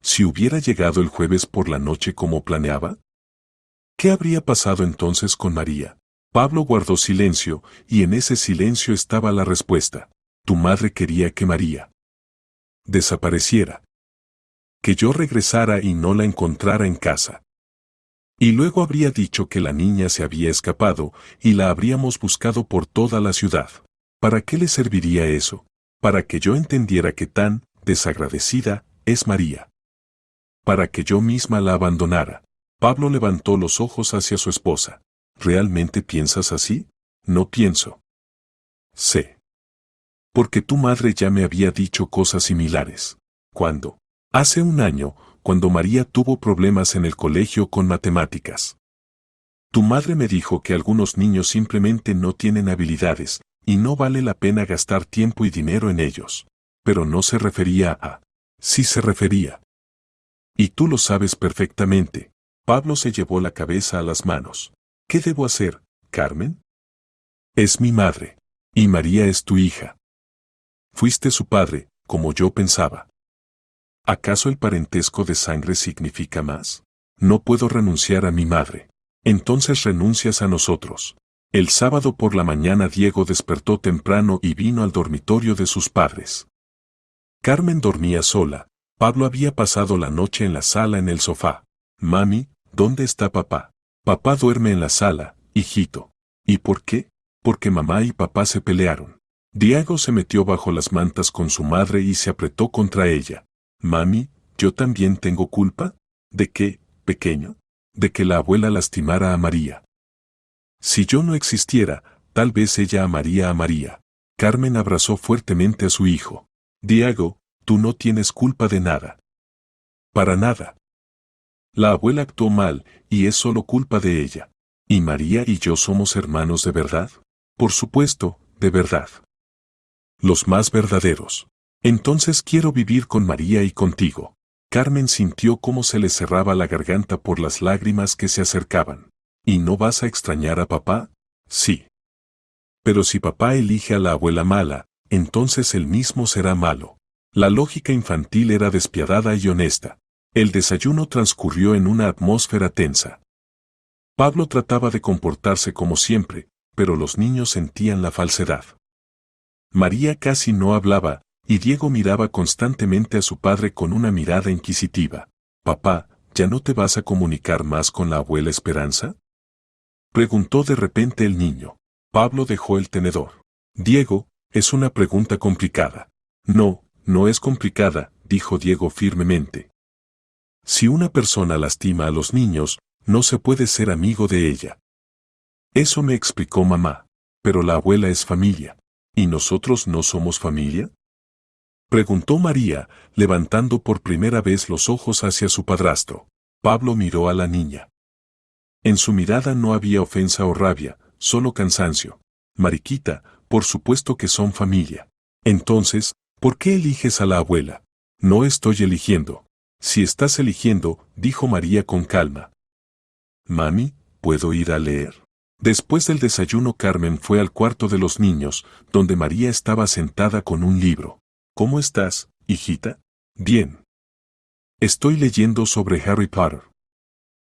¿Si hubiera llegado el jueves por la noche como planeaba? ¿Qué habría pasado entonces con María? Pablo guardó silencio, y en ese silencio estaba la respuesta. Tu madre quería que María desapareciera. Que yo regresara y no la encontrara en casa. Y luego habría dicho que la niña se había escapado, y la habríamos buscado por toda la ciudad. ¿Para qué le serviría eso? Para que yo entendiera que tan desagradecida es María. Para que yo misma la abandonara. Pablo levantó los ojos hacia su esposa. ¿Realmente piensas así? No pienso. Sé. Porque tu madre ya me había dicho cosas similares. ¿Cuándo? Hace un año, cuando María tuvo problemas en el colegio con matemáticas. Tu madre me dijo que algunos niños simplemente no tienen habilidades, y no vale la pena gastar tiempo y dinero en ellos. Pero no se refería a... Sí se refería. Y tú lo sabes perfectamente. Pablo se llevó la cabeza a las manos. ¿Qué debo hacer, Carmen? Es mi madre. Y María es tu hija. Fuiste su padre, como yo pensaba. ¿Acaso el parentesco de sangre significa más? No puedo renunciar a mi madre. Entonces renuncias a nosotros. El sábado por la mañana Diego despertó temprano y vino al dormitorio de sus padres. Carmen dormía sola. Pablo había pasado la noche en la sala en el sofá. Mami, ¿dónde está papá? Papá duerme en la sala, hijito. ¿Y por qué? Porque mamá y papá se pelearon. Diego se metió bajo las mantas con su madre y se apretó contra ella. Mami, ¿yo también tengo culpa? ¿De qué, pequeño? De que la abuela lastimara a María. Si yo no existiera, tal vez ella amaría a María. Carmen abrazó fuertemente a su hijo. Diego, tú no tienes culpa de nada. Para nada. La abuela actuó mal, y es solo culpa de ella. ¿Y María y yo somos hermanos de verdad? Por supuesto, de verdad. Los más verdaderos. Entonces quiero vivir con María y contigo. Carmen sintió cómo se le cerraba la garganta por las lágrimas que se acercaban. ¿Y no vas a extrañar a papá? Sí. Pero si papá elige a la abuela mala, entonces él mismo será malo. La lógica infantil era despiadada y honesta. El desayuno transcurrió en una atmósfera tensa. Pablo trataba de comportarse como siempre, pero los niños sentían la falsedad. María casi no hablaba, y Diego miraba constantemente a su padre con una mirada inquisitiva. Papá, ¿ya no te vas a comunicar más con la abuela Esperanza? Preguntó de repente el niño. Pablo dejó el tenedor. Diego, es una pregunta complicada. No, no es complicada, dijo Diego firmemente. Si una persona lastima a los niños, no se puede ser amigo de ella. Eso me explicó mamá. Pero la abuela es familia. ¿Y nosotros no somos familia? Preguntó María, levantando por primera vez los ojos hacia su padrastro. Pablo miró a la niña. En su mirada no había ofensa o rabia, solo cansancio. Mariquita, por supuesto que son familia. Entonces, ¿por qué eliges a la abuela? No estoy eligiendo. Si estás eligiendo, dijo María con calma. Mami, ¿puedo ir a leer? Después del desayuno Carmen fue al cuarto de los niños, donde María estaba sentada con un libro. ¿Cómo estás, hijita? Bien. Estoy leyendo sobre Harry Potter.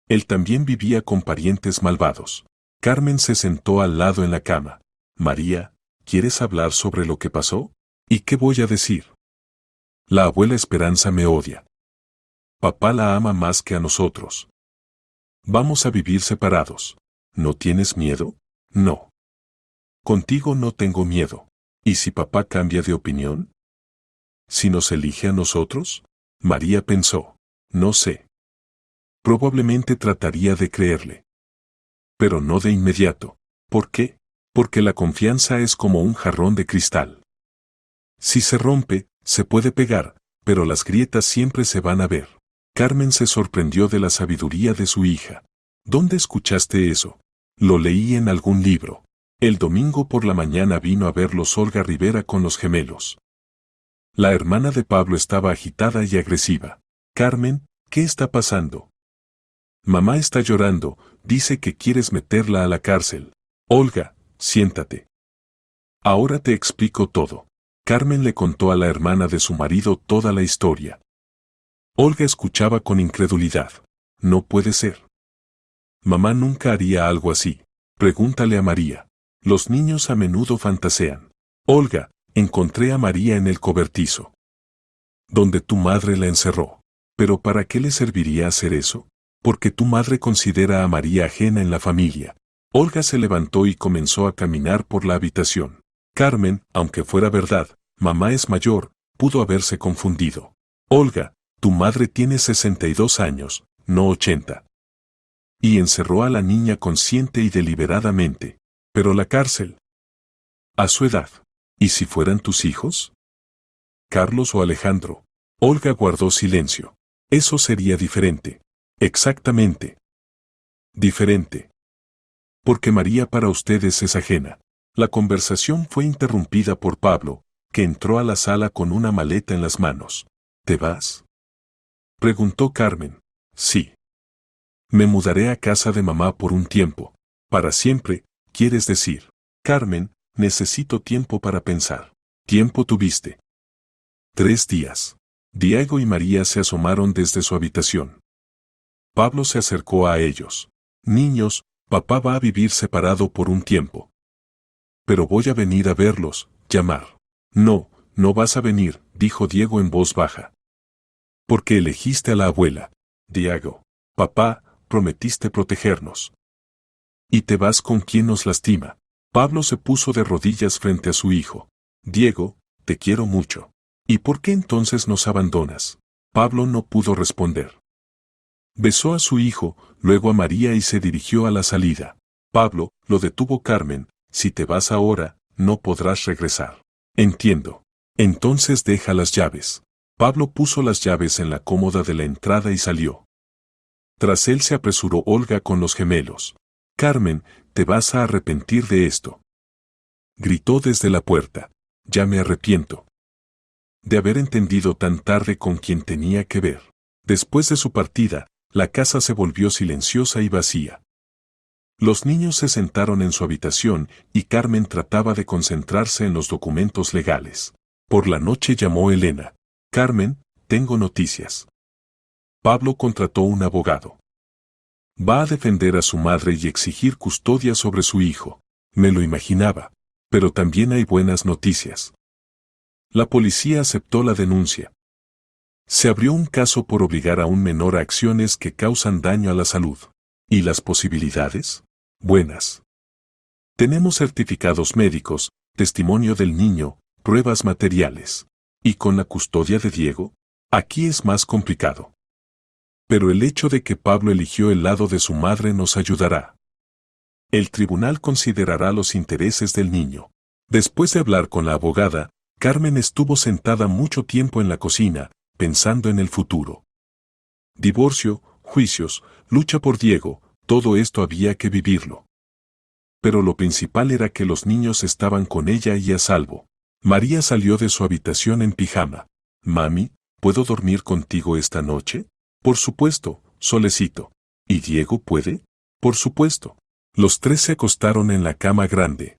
Él también vivía con parientes malvados. Carmen se sentó al lado en la cama. María, ¿quieres hablar sobre lo que pasó? ¿Y qué voy a decir? La abuela Esperanza me odia. Papá la ama más que a nosotros. Vamos a vivir separados. ¿No tienes miedo? No. Contigo no tengo miedo. ¿Y si papá cambia de opinión? ¿Si nos elige a nosotros? María pensó. No sé. Probablemente trataría de creerle. Pero no de inmediato. ¿Por qué? Porque la confianza es como un jarrón de cristal. Si se rompe, se puede pegar, pero las grietas siempre se van a ver. Carmen se sorprendió de la sabiduría de su hija. ¿Dónde escuchaste eso? Lo leí en algún libro. El domingo por la mañana vino a verlos Olga Rivera con los gemelos. La hermana de Pablo estaba agitada y agresiva. Carmen, ¿qué está pasando? Mamá está llorando, dice que quieres meterla a la cárcel. Olga, siéntate. Ahora te explico todo. Carmen le contó a la hermana de su marido toda la historia. Olga escuchaba con incredulidad. No puede ser. Mamá nunca haría algo así. Pregúntale a María. Los niños a menudo fantasean. Olga, encontré a María en el cobertizo, donde tu madre la encerró. ¿Pero para qué le serviría hacer eso? Porque tu madre considera a María ajena en la familia. Olga se levantó y comenzó a caminar por la habitación. Carmen, aunque fuera verdad, mamá es mayor, pudo haberse confundido. Olga, tu madre tiene 62 años, no 80. Y encerró a la niña consciente y deliberadamente. Pero la cárcel. A su edad. ¿Y si fueran tus hijos? Carlos o Alejandro. Olga guardó silencio. Eso sería diferente. Exactamente. Diferente. Porque María para ustedes es ajena. La conversación fue interrumpida por Pablo, que entró a la sala con una maleta en las manos. ¿Te vas? Preguntó Carmen. Sí. Me mudaré a casa de mamá por un tiempo. Para siempre, quieres decir. Carmen, necesito tiempo para pensar. ¿Tiempo tuviste? 3 días. Diego y María se asomaron desde su habitación. Pablo se acercó a ellos. Niños, papá va a vivir separado por un tiempo. Pero voy a venir a verlos, llamar. No, no vas a venir, dijo Diego en voz baja. Porque elegiste a la abuela. Diego. Papá, prometiste protegernos. Y te vas con quien nos lastima. Pablo se puso de rodillas frente a su hijo. Diego, te quiero mucho. ¿Y por qué entonces nos abandonas? Pablo no pudo responder. Besó a su hijo, luego a María y se dirigió a la salida. Pablo, lo detuvo Carmen, si te vas ahora, no podrás regresar. Entiendo. Entonces deja las llaves. Pablo puso las llaves en la cómoda de la entrada y salió. Tras él se apresuró Olga con los gemelos. Carmen, te vas a arrepentir de esto. Gritó desde la puerta. Ya me arrepiento de haber entendido tan tarde con quien tenía que ver. Después de su partida, la casa se volvió silenciosa y vacía. Los niños se sentaron en su habitación y Carmen trataba de concentrarse en los documentos legales. Por la noche llamó Elena. Carmen, tengo noticias. Pablo contrató un abogado. Va a defender a su madre y exigir custodia sobre su hijo. Me lo imaginaba. Pero también hay buenas noticias. La policía aceptó la denuncia. Se abrió un caso por obligar a un menor a acciones que causan daño a la salud. ¿Y las posibilidades? Buenas. Tenemos certificados médicos, testimonio del niño, pruebas materiales. ¿Y con la custodia de Diego? Aquí es más complicado. Pero el hecho de que Pablo eligió el lado de su madre nos ayudará. El tribunal considerará los intereses del niño. Después de hablar con la abogada, Carmen estuvo sentada mucho tiempo en la cocina, pensando en el futuro. Divorcio, juicios, lucha por Diego, todo esto había que vivirlo. Pero lo principal era que los niños estaban con ella y a salvo. María salió de su habitación en pijama. Mami, ¿puedo dormir contigo esta noche? Por supuesto, solecito. ¿Y Diego puede? Por supuesto. Los 3 se acostaron en la cama grande.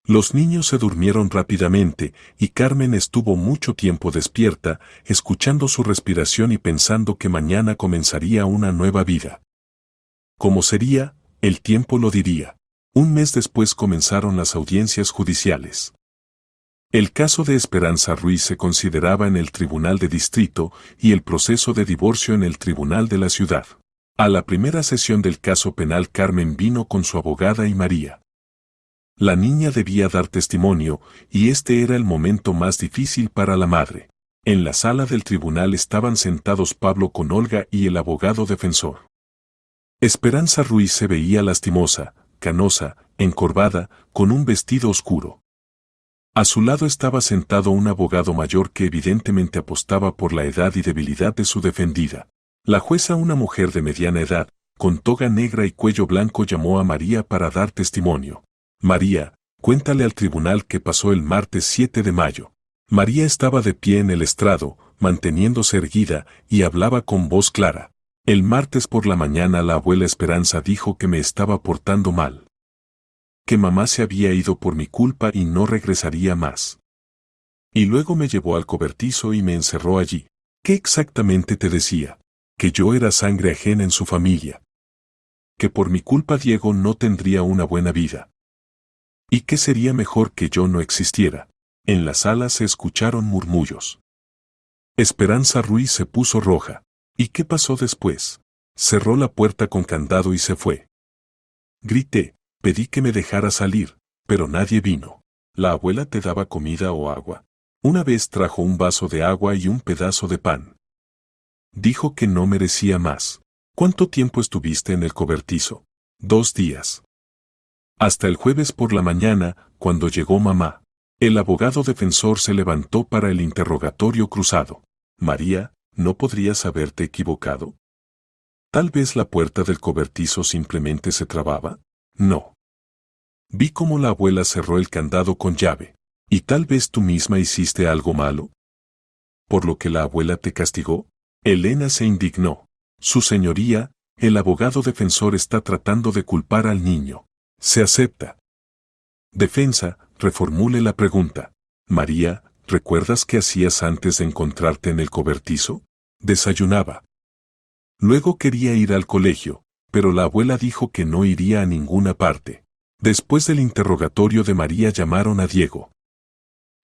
Los niños se durmieron rápidamente y Carmen estuvo mucho tiempo despierta, escuchando su respiración y pensando que mañana comenzaría una nueva vida. ¿Cómo sería? El tiempo lo diría. Un mes después comenzaron las audiencias judiciales. El caso de Esperanza Ruiz se consideraba en el Tribunal de Distrito y el proceso de divorcio en el Tribunal de la Ciudad. A la primera sesión del caso penal Carmen vino con su abogada y María. La niña debía dar testimonio, y este era el momento más difícil para la madre. En la sala del tribunal estaban sentados Pablo con Olga y el abogado defensor. Esperanza Ruiz se veía lastimosa, canosa, encorvada, con un vestido oscuro. A su lado estaba sentado un abogado mayor que evidentemente apostaba por la edad y debilidad de su defendida. La jueza, una mujer de mediana edad, con toga negra y cuello blanco, llamó a María para dar testimonio. María, cuéntale al tribunal qué pasó el martes 7 de mayo. María estaba de pie en el estrado, manteniéndose erguida, y hablaba con voz clara. El martes por la mañana la abuela Esperanza dijo que me estaba portando mal. Que mamá se había ido por mi culpa y no regresaría más. Y luego me llevó al cobertizo y me encerró allí. ¿Qué exactamente te decía? Que yo era sangre ajena en su familia. que por mi culpa Diego no tendría una buena vida. Y que sería mejor que yo no existiera. En la sala se escucharon murmullos. Esperanza Ruiz se puso roja. ¿Y qué pasó después? Cerró la puerta con candado y se fue. Grité, pedí que me dejara salir, pero nadie vino. ¿La abuela te daba comida o agua? Una vez trajo un vaso de agua y un pedazo de pan. Dijo que no merecía más. ¿Cuánto tiempo estuviste en el cobertizo? 2 días. Hasta el jueves por la mañana, cuando llegó mamá. El abogado defensor se levantó para el interrogatorio cruzado. María, ¿no podrías haberte equivocado? ¿Tal vez la puerta del cobertizo simplemente se trababa? No. Vi cómo la abuela cerró el candado con llave. ¿Y tal vez tú misma hiciste algo malo? ¿Por lo que la abuela te castigó? Elena se indignó. Su señoría, el abogado defensor está tratando de culpar al niño. Se acepta. Defensa, reformule la pregunta. María, ¿recuerdas qué hacías antes de encontrarte en el cobertizo? Desayunaba. Luego quería ir al colegio, pero la abuela dijo que no iría a ninguna parte. Después del interrogatorio de María llamaron a Diego.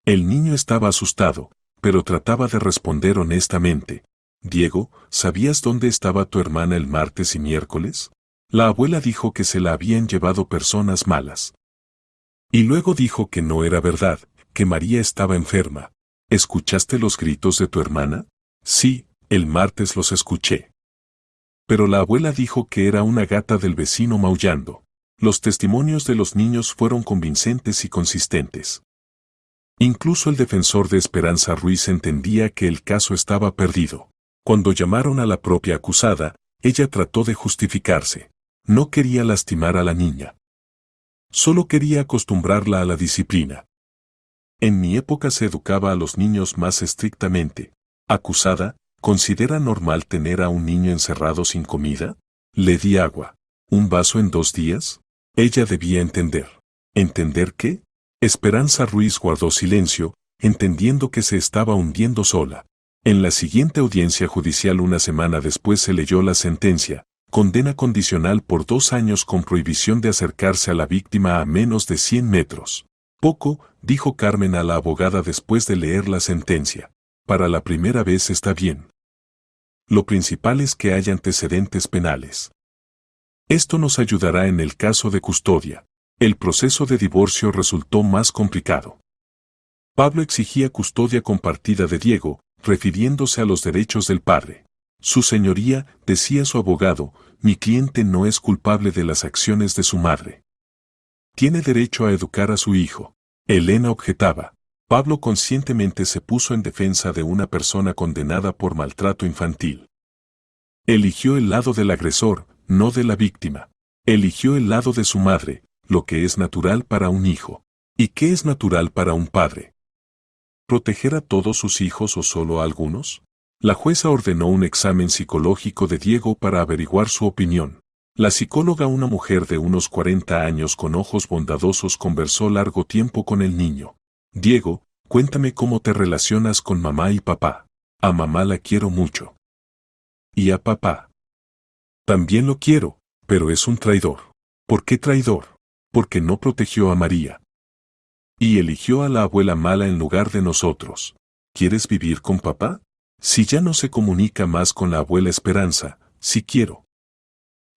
El niño estaba asustado, pero trataba de responder honestamente. Diego, ¿sabías dónde estaba tu hermana el martes y miércoles? La abuela dijo que se la habían llevado personas malas. Y luego dijo que no era verdad, que María estaba enferma. ¿Escuchaste los gritos de tu hermana? Sí, el martes los escuché. Pero la abuela dijo que era una gata del vecino maullando. Los testimonios de los niños fueron convincentes y consistentes. Incluso el defensor de Esperanza Ruiz entendía que el caso estaba perdido. Cuando llamaron a la propia acusada, ella trató de justificarse. No quería lastimar a la niña. Solo quería acostumbrarla a la disciplina. En mi época se educaba a los niños más estrictamente. Acusada, ¿considera normal tener a un niño encerrado sin comida? Le di agua. ¿Un vaso en 2 días? Ella debía entender. ¿Entender qué? Esperanza Ruiz guardó silencio, entendiendo que se estaba hundiendo sola. En la siguiente audiencia judicial una semana después se leyó la sentencia, condena condicional por 2 años con prohibición de acercarse a la víctima a menos de 100 metros. Poco, dijo Carmen a la abogada después de leer la sentencia. Para la primera vez está bien. Lo principal es que haya antecedentes penales. Esto nos ayudará en el caso de custodia. El proceso de divorcio resultó más complicado. Pablo exigía custodia compartida de Diego, refiriéndose a los derechos del padre. Su señoría, decía su abogado, mi cliente no es culpable de las acciones de su madre. Tiene derecho a educar a su hijo. Elena objetaba. Pablo conscientemente se puso en defensa de una persona condenada por maltrato infantil. Eligió el lado del agresor, no de la víctima. Eligió el lado de su madre, lo que es natural para un hijo. ¿Y qué es natural para un padre? ¿Proteger a todos sus hijos o solo a algunos? La jueza ordenó un examen psicológico de Diego para averiguar su opinión. La psicóloga, una mujer de unos 40 años con ojos bondadosos, conversó largo tiempo con el niño. Diego, cuéntame cómo te relacionas con mamá y papá. A mamá la quiero mucho. ¿Y a papá? También lo quiero, pero es un traidor. ¿Por qué traidor? Porque no protegió a María. Y eligió a la abuela mala en lugar de nosotros. ¿Quieres vivir con papá? Si ya no se comunica más con la abuela Esperanza, sí quiero.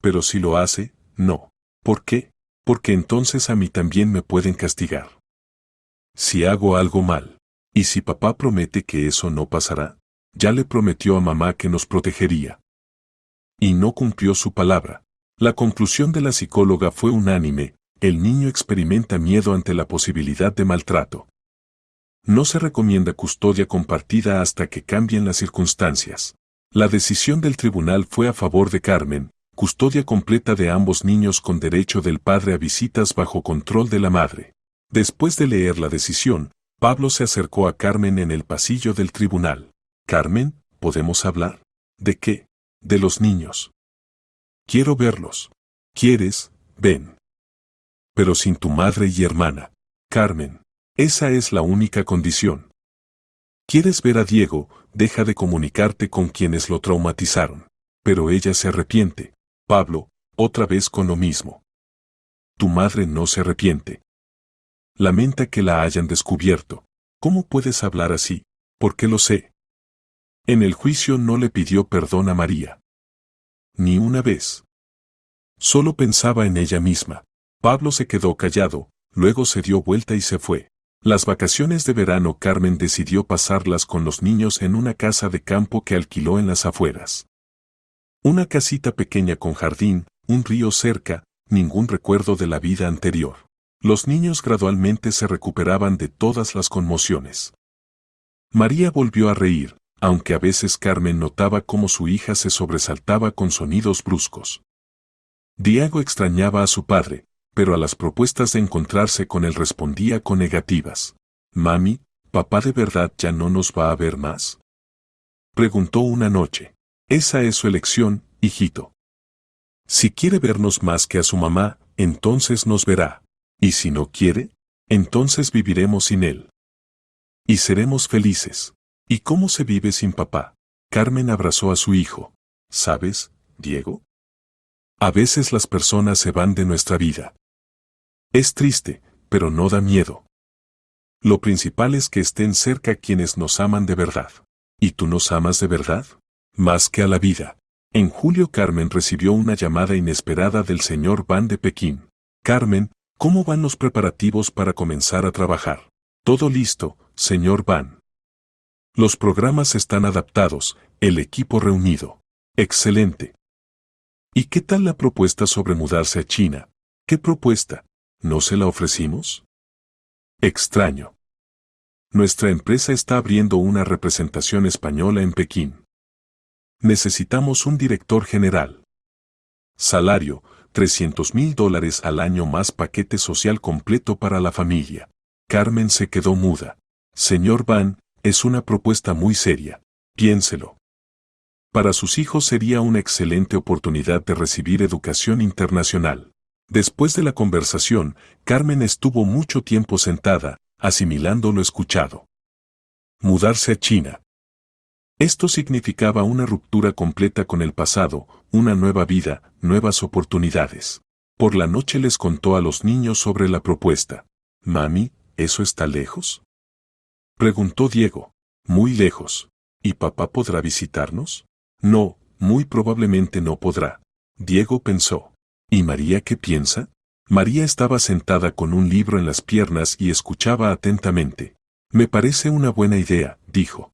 Pero si lo hace, no. ¿Por qué? Porque entonces a mí también me pueden castigar. Si hago algo mal, y si papá promete que eso no pasará, ya le prometió a mamá que nos protegería. Y no cumplió su palabra. La conclusión de la psicóloga fue unánime, el niño experimenta miedo ante la posibilidad de maltrato. No se recomienda custodia compartida hasta que cambien las circunstancias. La decisión del tribunal fue a favor de Carmen, custodia completa de ambos niños con derecho del padre a visitas bajo control de la madre. Después de leer la decisión, Pablo se acercó a Carmen en el pasillo del tribunal. Carmen, ¿podemos hablar? ¿De qué? De los niños. Quiero verlos. ¿Quieres? Ven. Pero sin tu madre y hermana. Carmen, esa es la única condición. ¿Quieres ver a Diego? Deja de comunicarte con quienes lo traumatizaron. Pero ella se arrepiente. Pablo, otra vez con lo mismo. Tu madre no se arrepiente. Lamenta que la hayan descubierto. ¿Cómo puedes hablar así? Porque lo sé. En el juicio no le pidió perdón a María. Ni una vez. Solo pensaba en ella misma. Pablo se quedó callado, luego se dio vuelta y se fue. Las vacaciones de verano Carmen decidió pasarlas con los niños en una casa de campo que alquiló en las afueras. Una casita pequeña con jardín, un río cerca, ningún recuerdo de la vida anterior. Los niños gradualmente se recuperaban de todas las conmociones. María volvió a reír, aunque a veces Carmen notaba cómo su hija se sobresaltaba con sonidos bruscos. Diego extrañaba a su padre, pero a las propuestas de encontrarse con él respondía con negativas. «Mami, ¿papá de verdad ya no nos va a ver más?», preguntó una noche. «Esa es su elección, hijito. Si quiere vernos más que a su mamá, entonces nos verá. Y si no quiere, entonces viviremos sin él. Y seremos felices». ¿Y cómo se vive sin papá? Carmen abrazó a su hijo. ¿Sabes, Diego? A veces las personas se van de nuestra vida. Es triste, pero no da miedo. Lo principal es que estén cerca quienes nos aman de verdad. ¿Y tú nos amas de verdad? Más que a la vida. En julio Carmen recibió una llamada inesperada del señor Van de Pekín. «Carmen, ¿cómo van los preparativos para comenzar a trabajar?» «Todo listo, señor Van. Los programas están adaptados, el equipo reunido. Excelente. ¿Y qué tal la propuesta sobre mudarse a China?» «¿Qué propuesta? ¿No se la ofrecimos?» «Extraño. Nuestra empresa está abriendo una representación española en Pekín. Necesitamos un director general. Salario, $300,000 al año más paquete social completo para la familia». Carmen se quedó muda. «Señor Van, es una propuesta muy seria. Piénselo. Para sus hijos sería una excelente oportunidad de recibir educación internacional». Después de la conversación, Carmen estuvo mucho tiempo sentada, asimilando lo escuchado. Mudarse a China. Esto significaba una ruptura completa con el pasado, una nueva vida, nuevas oportunidades. Por la noche les contó a los niños sobre la propuesta. «Mami, ¿eso está lejos?», preguntó Diego. «Muy lejos. ¿Y papá podrá visitarnos?» «No, muy probablemente no podrá». Diego pensó. ¿Y María qué piensa? María estaba sentada con un libro en las piernas y escuchaba atentamente. «Me parece una buena idea», dijo.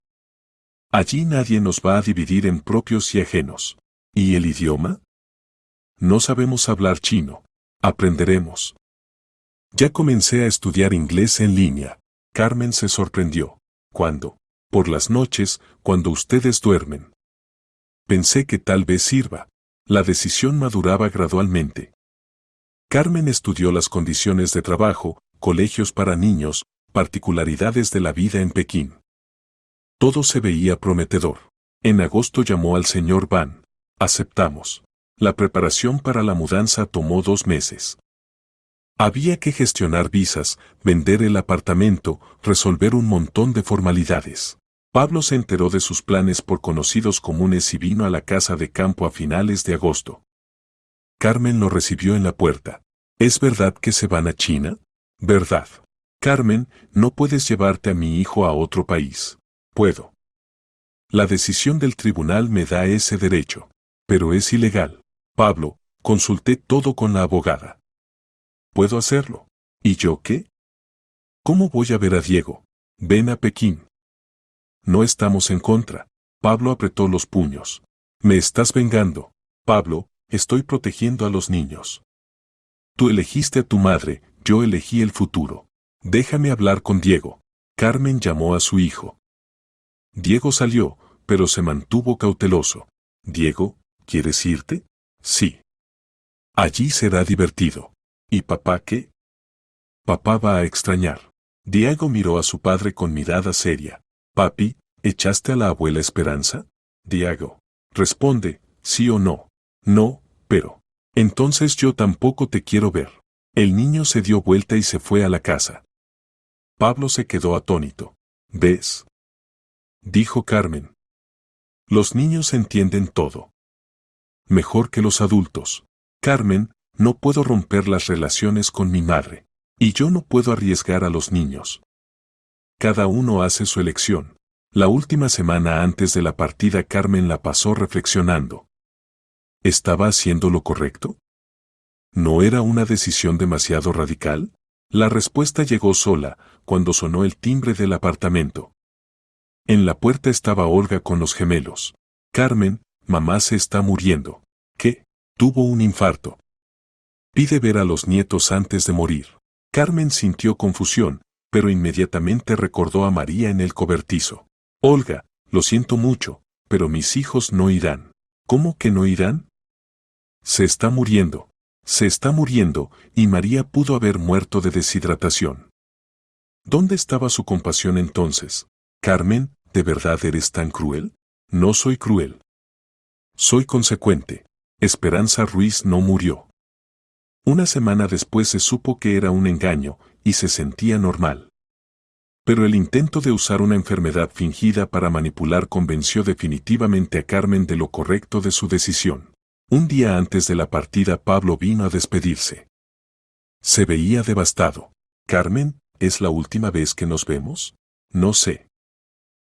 «Allí nadie nos va a dividir en propios y ajenos». «¿Y el idioma?» «No sabemos hablar chino. Aprenderemos». «Ya comencé a estudiar inglés en línea». Carmen se sorprendió. «¿Cuándo?» «Por las noches, cuando ustedes duermen». «Pensé que tal vez sirva». La decisión maduraba gradualmente. Carmen estudió las condiciones de trabajo, colegios para niños, particularidades de la vida en Pekín. Todo se veía prometedor. En agosto llamó al señor Van. «Aceptamos». La preparación para la mudanza tomó 2 meses. Había que gestionar visas, vender el apartamento, resolver un montón de formalidades. Pablo se enteró de sus planes por conocidos comunes y vino a la casa de campo a finales de agosto. Carmen lo recibió en la puerta. «¿Es verdad que se van a China?» «Verdad. Carmen, no puedes llevarte a mi hijo a otro país». «Puedo. La decisión del tribunal me da ese derecho. Pero es ilegal». «Pablo, consulté todo con la abogada. Puedo hacerlo». «¿Y yo qué?» «¿Cómo voy a ver a Diego? Ven a Pekín». «No estamos en contra». Pablo apretó los puños. «Me estás vengando». «Pablo, estoy protegiendo a los niños. Tú elegiste a tu madre, yo elegí el futuro. Déjame hablar con Diego». Carmen llamó a su hijo. Diego salió, pero se mantuvo cauteloso. «Diego, ¿quieres irte?» «Sí. Allí será divertido». «¿Y papá qué?» «Papá va a extrañar». Diego miró a su padre con mirada seria. «Papi, ¿echaste a la abuela Esperanza?» «Diego, responde, sí o no». «No, pero». «Entonces yo tampoco te quiero ver». El niño se dio vuelta y se fue a la casa. Pablo se quedó atónito. «¿Ves?», dijo Carmen. «Los niños entienden todo. Mejor que los adultos». Carmen, no puedo romper las relaciones con mi madre. Y yo no puedo arriesgar a los niños. Cada uno hace su elección. La última semana antes de la partida Carmen la pasó reflexionando. ¿Estaba haciendo lo correcto? ¿No era una decisión demasiado radical? La respuesta llegó sola, cuando sonó el timbre del apartamento. En la puerta estaba Olga con los gemelos. Carmen, mamá se está muriendo. ¿Qué? Tuvo un infarto. Pide ver a los nietos antes de morir. Carmen sintió confusión, pero inmediatamente recordó a María en el cobertizo. Olga, lo siento mucho, pero mis hijos no irán. ¿Cómo que no irán? Se está muriendo, y María pudo haber muerto de deshidratación. ¿Dónde estaba su compasión entonces? Carmen, ¿de verdad eres tan cruel? No soy cruel. Soy consecuente. Esperanza Ruiz no murió. Una semana después se supo que era un engaño, y se sentía normal. Pero el intento de usar una enfermedad fingida para manipular convenció definitivamente a Carmen de lo correcto de su decisión. Un día antes de la partida Pablo vino a despedirse. Se veía devastado. Carmen, ¿es la última vez que nos vemos? No sé.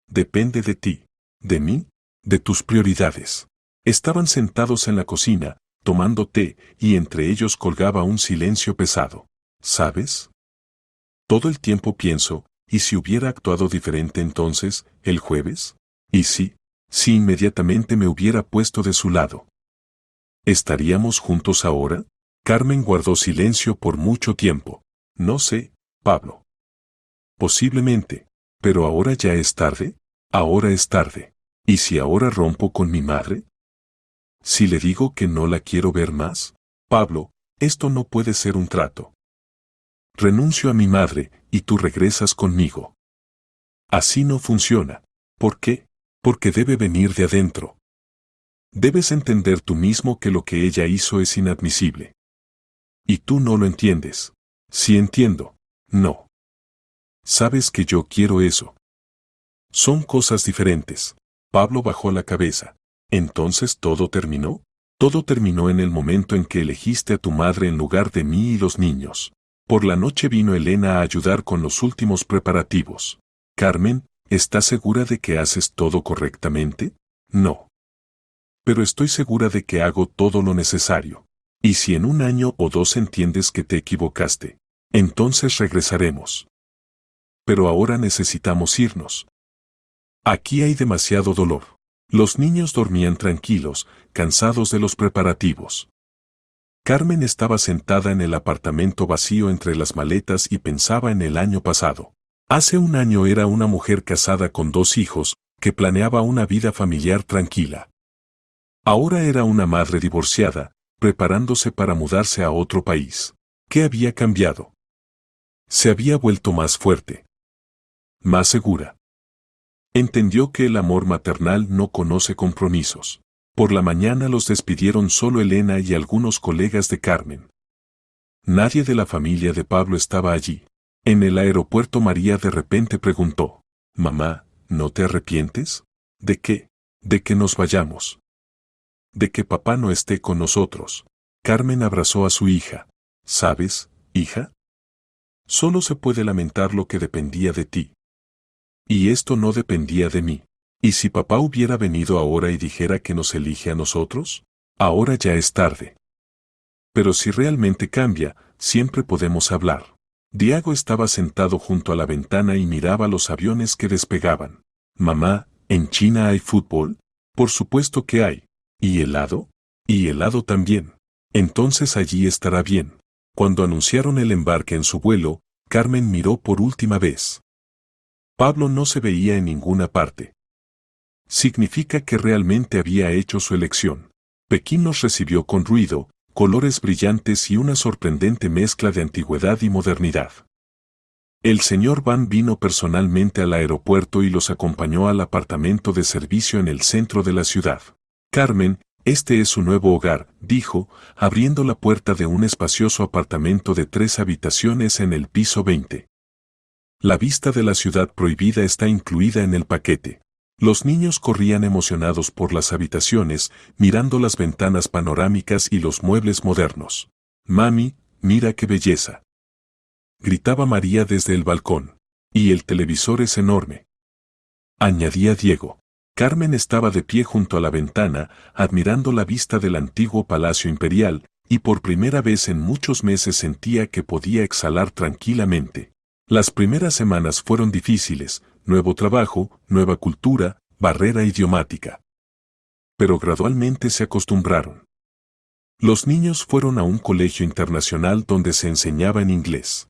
Depende de ti, de mí, de tus prioridades. Estaban sentados en la cocina, tomando té, y entre ellos colgaba un silencio pesado. ¿Sabes? Todo el tiempo pienso, ¿y si hubiera actuado diferente entonces, el jueves? ¿Y si inmediatamente me hubiera puesto de su lado? ¿Estaríamos juntos ahora? Carmen guardó silencio por mucho tiempo. No sé, Pablo. Posiblemente, pero ahora ya es tarde. Ahora es tarde. ¿Y si ahora rompo con mi madre? Si le digo que no la quiero ver más, Pablo, esto no puede ser un trato. Renuncio a mi madre, y tú regresas conmigo. Así no funciona. ¿Por qué? Porque debe venir de adentro. Debes entender tú mismo que lo que ella hizo es inadmisible. Y tú no lo entiendes. Sí entiendo. No. Sabes que yo quiero eso. Son cosas diferentes. Pablo bajó la cabeza. ¿Entonces todo terminó? Todo terminó en el momento en que elegiste a tu madre en lugar de mí y los niños. Por la noche vino Elena a ayudar con los últimos preparativos. Carmen, ¿estás segura de que haces todo correctamente? No. Pero estoy segura de que hago todo lo necesario. Y si en 1 año o 2 entiendes que te equivocaste, entonces regresaremos. Pero ahora necesitamos irnos. Aquí hay demasiado dolor. Los niños dormían tranquilos, cansados de los preparativos. Carmen estaba sentada en el apartamento vacío entre las maletas y pensaba en el año pasado. Hace 1 año era una mujer casada con 2 hijos, que planeaba una vida familiar tranquila. Ahora era una madre divorciada, preparándose para mudarse a otro país. ¿Qué había cambiado? Se había vuelto más fuerte. Más segura. Entendió que el amor maternal no conoce compromisos. Por la mañana los despidieron solo Elena y algunos colegas de Carmen. Nadie de la familia de Pablo estaba allí. En el aeropuerto María de repente preguntó, «Mamá, ¿no te arrepientes? ¿De qué? ¿De que nos vayamos? ¿De que papá no esté con nosotros?» Carmen abrazó a su hija. «¿Sabes, hija? Solo se puede lamentar lo que dependía de ti. Y esto no dependía de mí. ¿Y si papá hubiera venido ahora y dijera que nos elige a nosotros? Ahora ya es tarde. Pero si realmente cambia, siempre podemos hablar». Diego estaba sentado junto a la ventana y miraba los aviones que despegaban. «Mamá, ¿en China hay fútbol?» «Por supuesto que hay. ¿Y helado?» «Y helado también. Entonces allí estará bien». Cuando anunciaron el embarque en su vuelo, Carmen miró por última vez. Pablo no se veía en ninguna parte. Significa que realmente había hecho su elección. Pekín nos recibió con ruido, colores brillantes y una sorprendente mezcla de antigüedad y modernidad. El señor Van vino personalmente al aeropuerto y los acompañó al apartamento de servicio en el centro de la ciudad. «Carmen, este es su nuevo hogar», dijo, abriendo la puerta de un espacioso apartamento de 3 habitaciones en el piso 20. La vista de la ciudad prohibida está incluida en el paquete. Los niños corrían emocionados por las habitaciones, mirando las ventanas panorámicas y los muebles modernos. «Mami, mira qué belleza», gritaba María desde el balcón. «Y el televisor es enorme», añadía Diego. Carmen estaba de pie junto a la ventana, admirando la vista del antiguo Palacio Imperial, y por primera vez en muchos meses sentía que podía exhalar tranquilamente. Las primeras semanas fueron difíciles, nuevo trabajo, nueva cultura, barrera idiomática. Pero gradualmente se acostumbraron. Los niños fueron a un colegio internacional donde se enseñaba en inglés.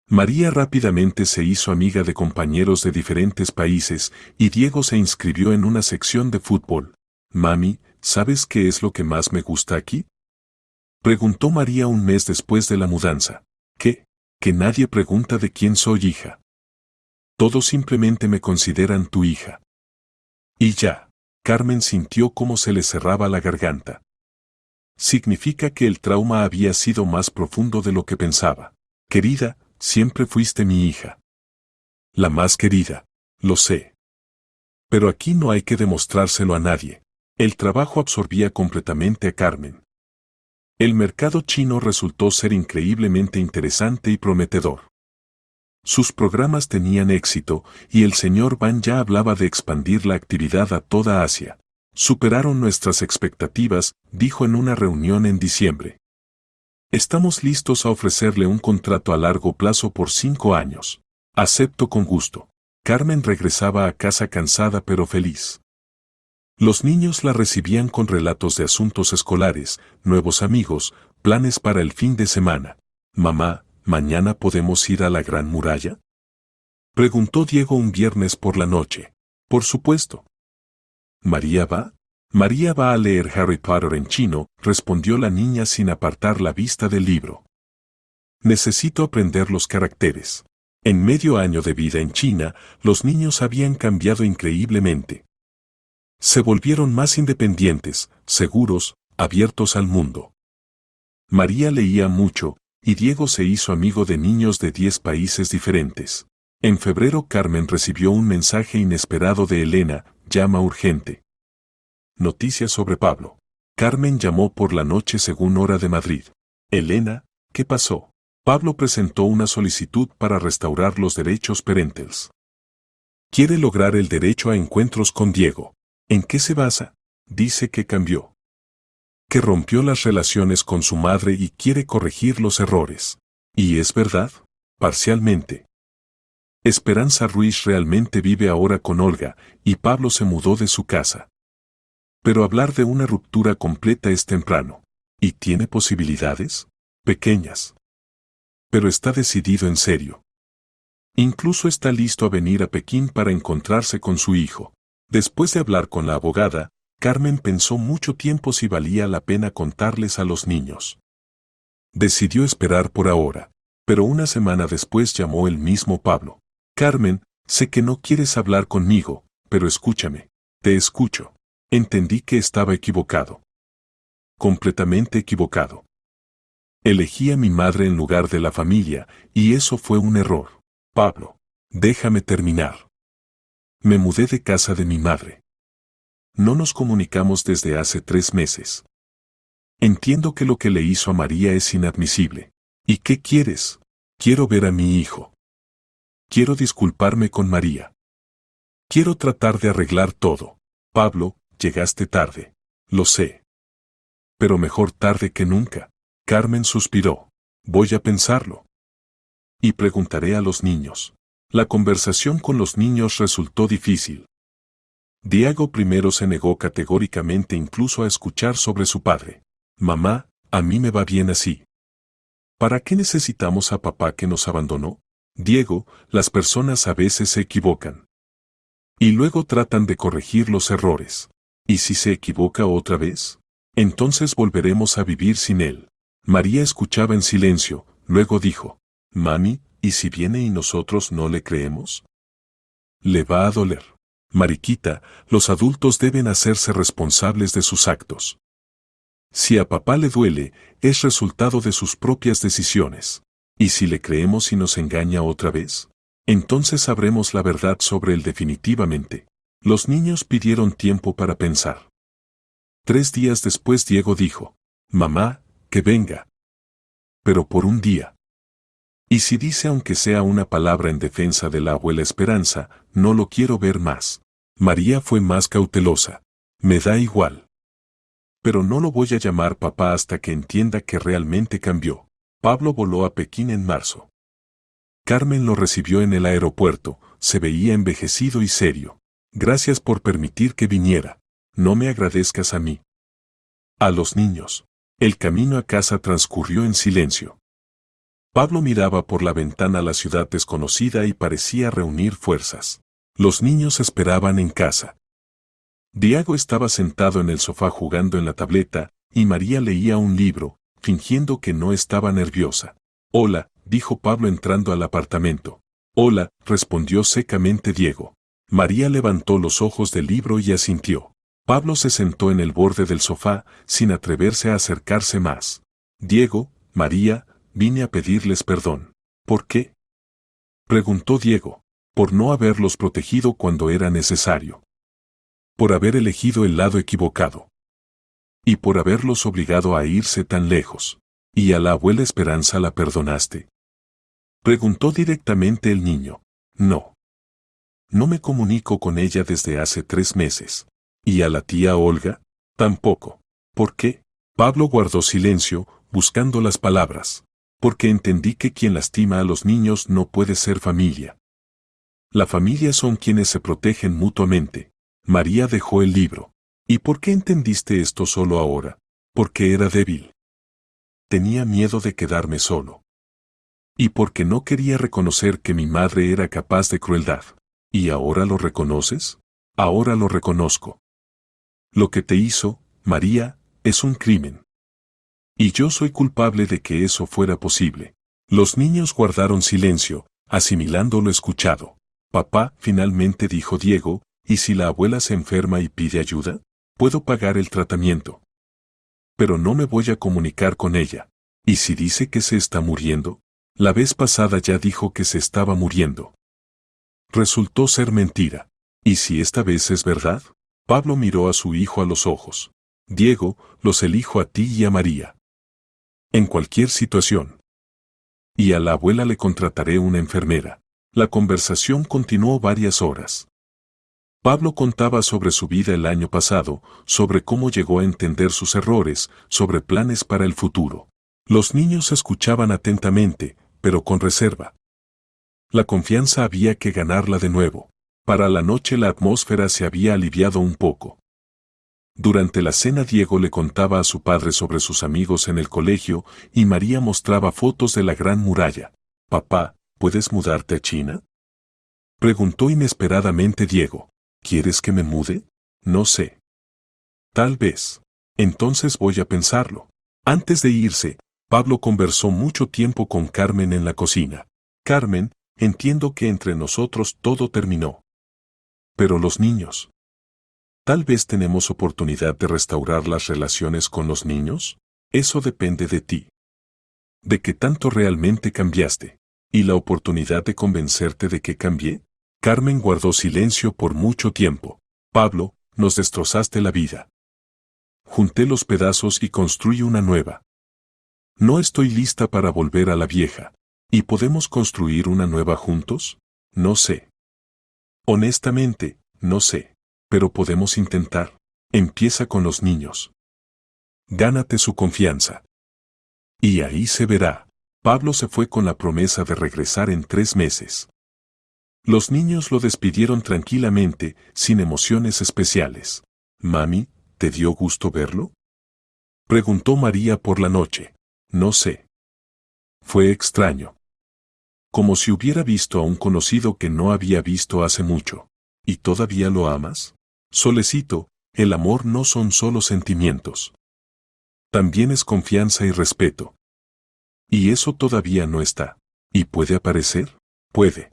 María rápidamente se hizo amiga de compañeros de diferentes países y Diego se inscribió en una sección de fútbol. «Mami, ¿sabes qué es lo que más me gusta aquí?», preguntó María un mes después de la mudanza. «¿Qué? Que nadie pregunta de quién soy hija. Todos simplemente me consideran tu hija». Y ya. Carmen sintió cómo se le cerraba la garganta. Significa que el trauma había sido más profundo de lo que pensaba. «Querida, siempre fuiste mi hija. La más querida, lo sé. Pero aquí no hay que demostrárselo a nadie». El trabajo absorbía completamente a Carmen. El mercado chino resultó ser increíblemente interesante y prometedor. Sus programas tenían éxito y el señor Ban ya hablaba de expandir la actividad a toda Asia. «Superaron nuestras expectativas», dijo en una reunión en diciembre. «Estamos listos a ofrecerle un contrato a largo plazo por 5 años. Acepto con gusto». Carmen regresaba a casa cansada pero feliz. Los niños la recibían con relatos de asuntos escolares, nuevos amigos, planes para el fin de semana. «Mamá, ¿mañana podemos ir a la Gran Muralla?», preguntó Diego un viernes por la noche. «Por supuesto». «¿María va?» «María va a leer Harry Potter en chino», respondió la niña sin apartar la vista del libro. «Necesito aprender los caracteres». En medio año de vida en China, los niños habían cambiado increíblemente. Se volvieron más independientes, seguros, abiertos al mundo. María leía mucho, y Diego se hizo amigo de niños de 10 países diferentes. En febrero Carmen recibió un mensaje inesperado de Elena: «Llama urgente». Noticias sobre Pablo. Carmen llamó por la noche según hora de Madrid. «Elena, ¿qué pasó?». Pablo presentó una solicitud para restaurar los derechos parentales. Quiere lograr el derecho a encuentros con Diego. ¿En qué se basa? Dice que cambió. Que rompió las relaciones con su madre y quiere corregir los errores. ¿Y es verdad? Parcialmente. Esperanza Ruiz realmente vive ahora con Olga, y Pablo se mudó de su casa. Pero hablar de una ruptura completa es temprano. ¿Y tiene posibilidades? Pequeñas. Pero está decidido en serio. Incluso está listo a venir a Pekín para encontrarse con su hijo. Después de hablar con la abogada, Carmen pensó mucho tiempo si valía la pena contarles a los niños. Decidió esperar por ahora, pero una semana después llamó el mismo Pablo. «Carmen, sé que no quieres hablar conmigo, pero escúchame». «Te escucho». «Entendí que estaba equivocado. Completamente equivocado. Elegí a mi madre en lugar de la familia, y eso fue un error». «Pablo, déjame terminar. Me mudé de casa de mi madre. No nos comunicamos desde hace 3 meses. Entiendo que lo que le hizo a María es inadmisible. ¿Y qué quieres? Quiero ver a mi hijo. Quiero disculparme con María. Quiero tratar de arreglar todo». «Pablo, llegaste tarde. Lo sé. Pero mejor tarde que nunca». Carmen suspiró. «Voy a pensarlo. Y preguntaré a los niños». La conversación con los niños resultó difícil. Diego primero se negó categóricamente incluso a escuchar sobre su padre. «Mamá, a mí me va bien así. ¿Para qué necesitamos a papá que nos abandonó?». «Diego, las personas a veces se equivocan. Y luego tratan de corregir los errores. ¿Y si se equivoca otra vez? Entonces volveremos a vivir sin él». María escuchaba en silencio, luego dijo: «Mami, ¿y si viene y nosotros no le creemos? Le va a doler». «Mariquita, los adultos deben hacerse responsables de sus actos. Si a papá le duele, es resultado de sus propias decisiones. ¿Y si le creemos y nos engaña otra vez? Entonces sabremos la verdad sobre él definitivamente». Los niños pidieron tiempo para pensar. 3 días después Diego dijo, mamá, que venga. Pero por un día. Y si dice aunque sea una palabra en defensa de la abuela Esperanza, no lo quiero ver más. María fue más cautelosa. Me da igual. Pero no lo voy a llamar papá hasta que entienda que realmente cambió. Pablo voló a Pekín en marzo. Carmen lo recibió en el aeropuerto, se veía envejecido y serio. Gracias por permitir que viniera. No me agradezcas a mí. A los niños. El camino a casa transcurrió en silencio. Pablo miraba por la ventana la ciudad desconocida y parecía reunir fuerzas. Los niños esperaban en casa. Diego estaba sentado en el sofá jugando en la tableta, y María leía un libro, fingiendo que no estaba nerviosa. Hola, dijo Pablo entrando al apartamento. Hola, respondió secamente Diego. María levantó los ojos del libro y asintió. Pablo se sentó en el borde del sofá, sin atreverse a acercarse más. Diego, María, vine a pedirles perdón. ¿Por qué? Preguntó Diego. Por no haberlos protegido cuando era necesario. Por haber elegido el lado equivocado. Y por haberlos obligado a irse tan lejos. ¿Y a la abuela Esperanza la perdonaste? Preguntó directamente el niño. No. No me comunico con ella desde hace 3 meses. ¿Y a la tía Olga? Tampoco. ¿Por qué? Pablo guardó silencio, buscando las palabras. Porque entendí que quien lastima a los niños no puede ser familia. La familia son quienes se protegen mutuamente. María dejó el libro. ¿Y por qué entendiste esto solo ahora? Porque era débil. Tenía miedo de quedarme solo. Y porque no quería reconocer que mi madre era capaz de crueldad. ¿Y ahora lo reconoces? Ahora lo reconozco. Lo que te hizo, María, es un crimen. Y yo soy culpable de que eso fuera posible. Los niños guardaron silencio, asimilando lo escuchado. Papá, finalmente dijo Diego, ¿y si la abuela se enferma y pide ayuda? Puedo pagar el tratamiento. Pero no me voy a comunicar con ella. ¿Y si dice que se está muriendo? La vez pasada ya dijo que se estaba muriendo. Resultó ser mentira. ¿Y si esta vez es verdad? Pablo miró a su hijo a los ojos. Diego, los elijo a ti y a María. En cualquier situación. Y a la abuela le contrataré una enfermera. La conversación continuó varias horas. Pablo contaba sobre su vida el año pasado, sobre cómo llegó a entender sus errores, sobre planes para el futuro. Los niños escuchaban atentamente, pero con reserva. La confianza había que ganarla de nuevo. Para la noche la atmósfera se había aliviado un poco. Durante la cena Diego le contaba a su padre sobre sus amigos en el colegio y María mostraba fotos de la Gran Muralla. Papá, ¿puedes mudarte a China? Preguntó inesperadamente Diego. ¿Quieres que me mude? No sé. Tal vez. Entonces voy a pensarlo. Antes de irse, Pablo conversó mucho tiempo con Carmen en la cocina. Carmen, entiendo que entre nosotros todo terminó. Pero los niños. Tal vez tenemos oportunidad de restaurar las relaciones con los niños. Eso depende de ti. ¿De qué tanto realmente cambiaste? ¿Y la oportunidad de convencerte de que cambié? Carmen guardó silencio por mucho tiempo. Pablo, nos destrozaste la vida. Junté los pedazos y construí una nueva. No estoy lista para volver a la vieja. ¿Y podemos construir una nueva juntos? No sé. Honestamente, no sé. Pero podemos intentar. Empieza con los niños. Gánate su confianza. Y ahí se verá. Pablo se fue con la promesa de regresar en 3 meses. Los niños lo despidieron tranquilamente, sin emociones especiales. Mami, ¿te dio gusto verlo? Preguntó María por la noche. No sé. Fue extraño. Como si hubiera visto a un conocido que no había visto hace mucho. ¿Y todavía lo amas? Solecito, el amor no son solo sentimientos. También es confianza y respeto. Y eso todavía no está. ¿Y puede aparecer? Puede.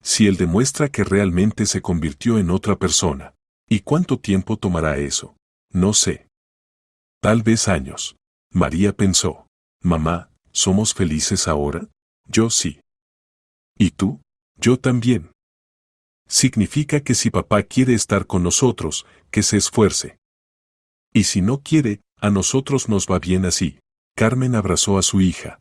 Si él demuestra que realmente se convirtió en otra persona. ¿Y cuánto tiempo tomará eso? No sé. Tal vez años. María pensó. Mamá, ¿somos felices ahora? Yo sí. ¿Y tú? Yo también. Significa que si papá quiere estar con nosotros, que se esfuerce. Y si no quiere, a nosotros nos va bien así. Carmen abrazó a su hija.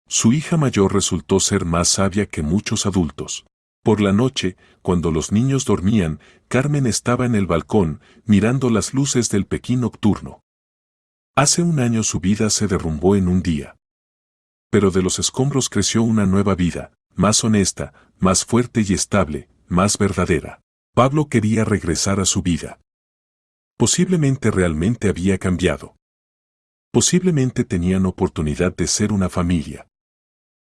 Su hija mayor resultó ser más sabia que muchos adultos. Por la noche, cuando los niños dormían, Carmen estaba en el balcón, mirando las luces del Pekín nocturno. Hace un año su vida se derrumbó en un día. Pero de los escombros creció una nueva vida, más honesta, más fuerte y estable, más verdadera. Pablo quería regresar a su vida. Posiblemente realmente había cambiado. Posiblemente tenían oportunidad de ser una familia.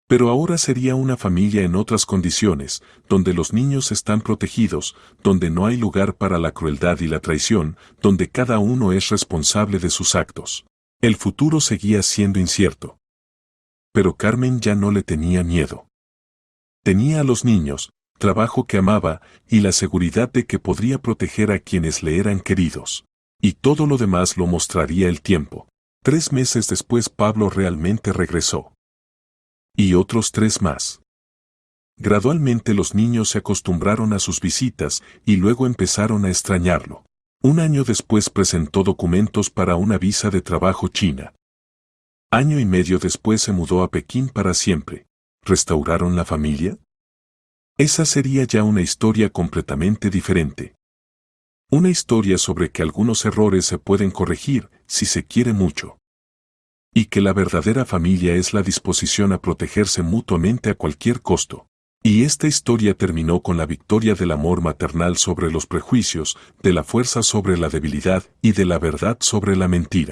Pero ahora sería una familia en otras condiciones, donde los niños están protegidos, donde no hay lugar para la crueldad y la traición, donde cada uno es responsable de sus actos. El futuro seguía siendo incierto. Pero Carmen ya no le tenía miedo. Tenía a los niños, trabajo que amaba, y la seguridad de que podría proteger a quienes le eran queridos. Y todo lo demás lo mostraría el tiempo. 3 meses después Pablo realmente regresó. Y otros 3 más. Gradualmente los niños se acostumbraron a sus visitas y luego empezaron a extrañarlo. Un año después presentó documentos para una visa de trabajo china. Año y medio después se mudó a Pekín para siempre. ¿Restauraron la familia? Esa sería ya una historia completamente diferente. Una historia sobre que algunos errores se pueden corregir si se quiere mucho. Y que la verdadera familia es la disposición a protegerse mutuamente a cualquier costo. Y esta historia terminó con la victoria del amor maternal sobre los prejuicios, de la fuerza sobre la debilidad y de la verdad sobre la mentira.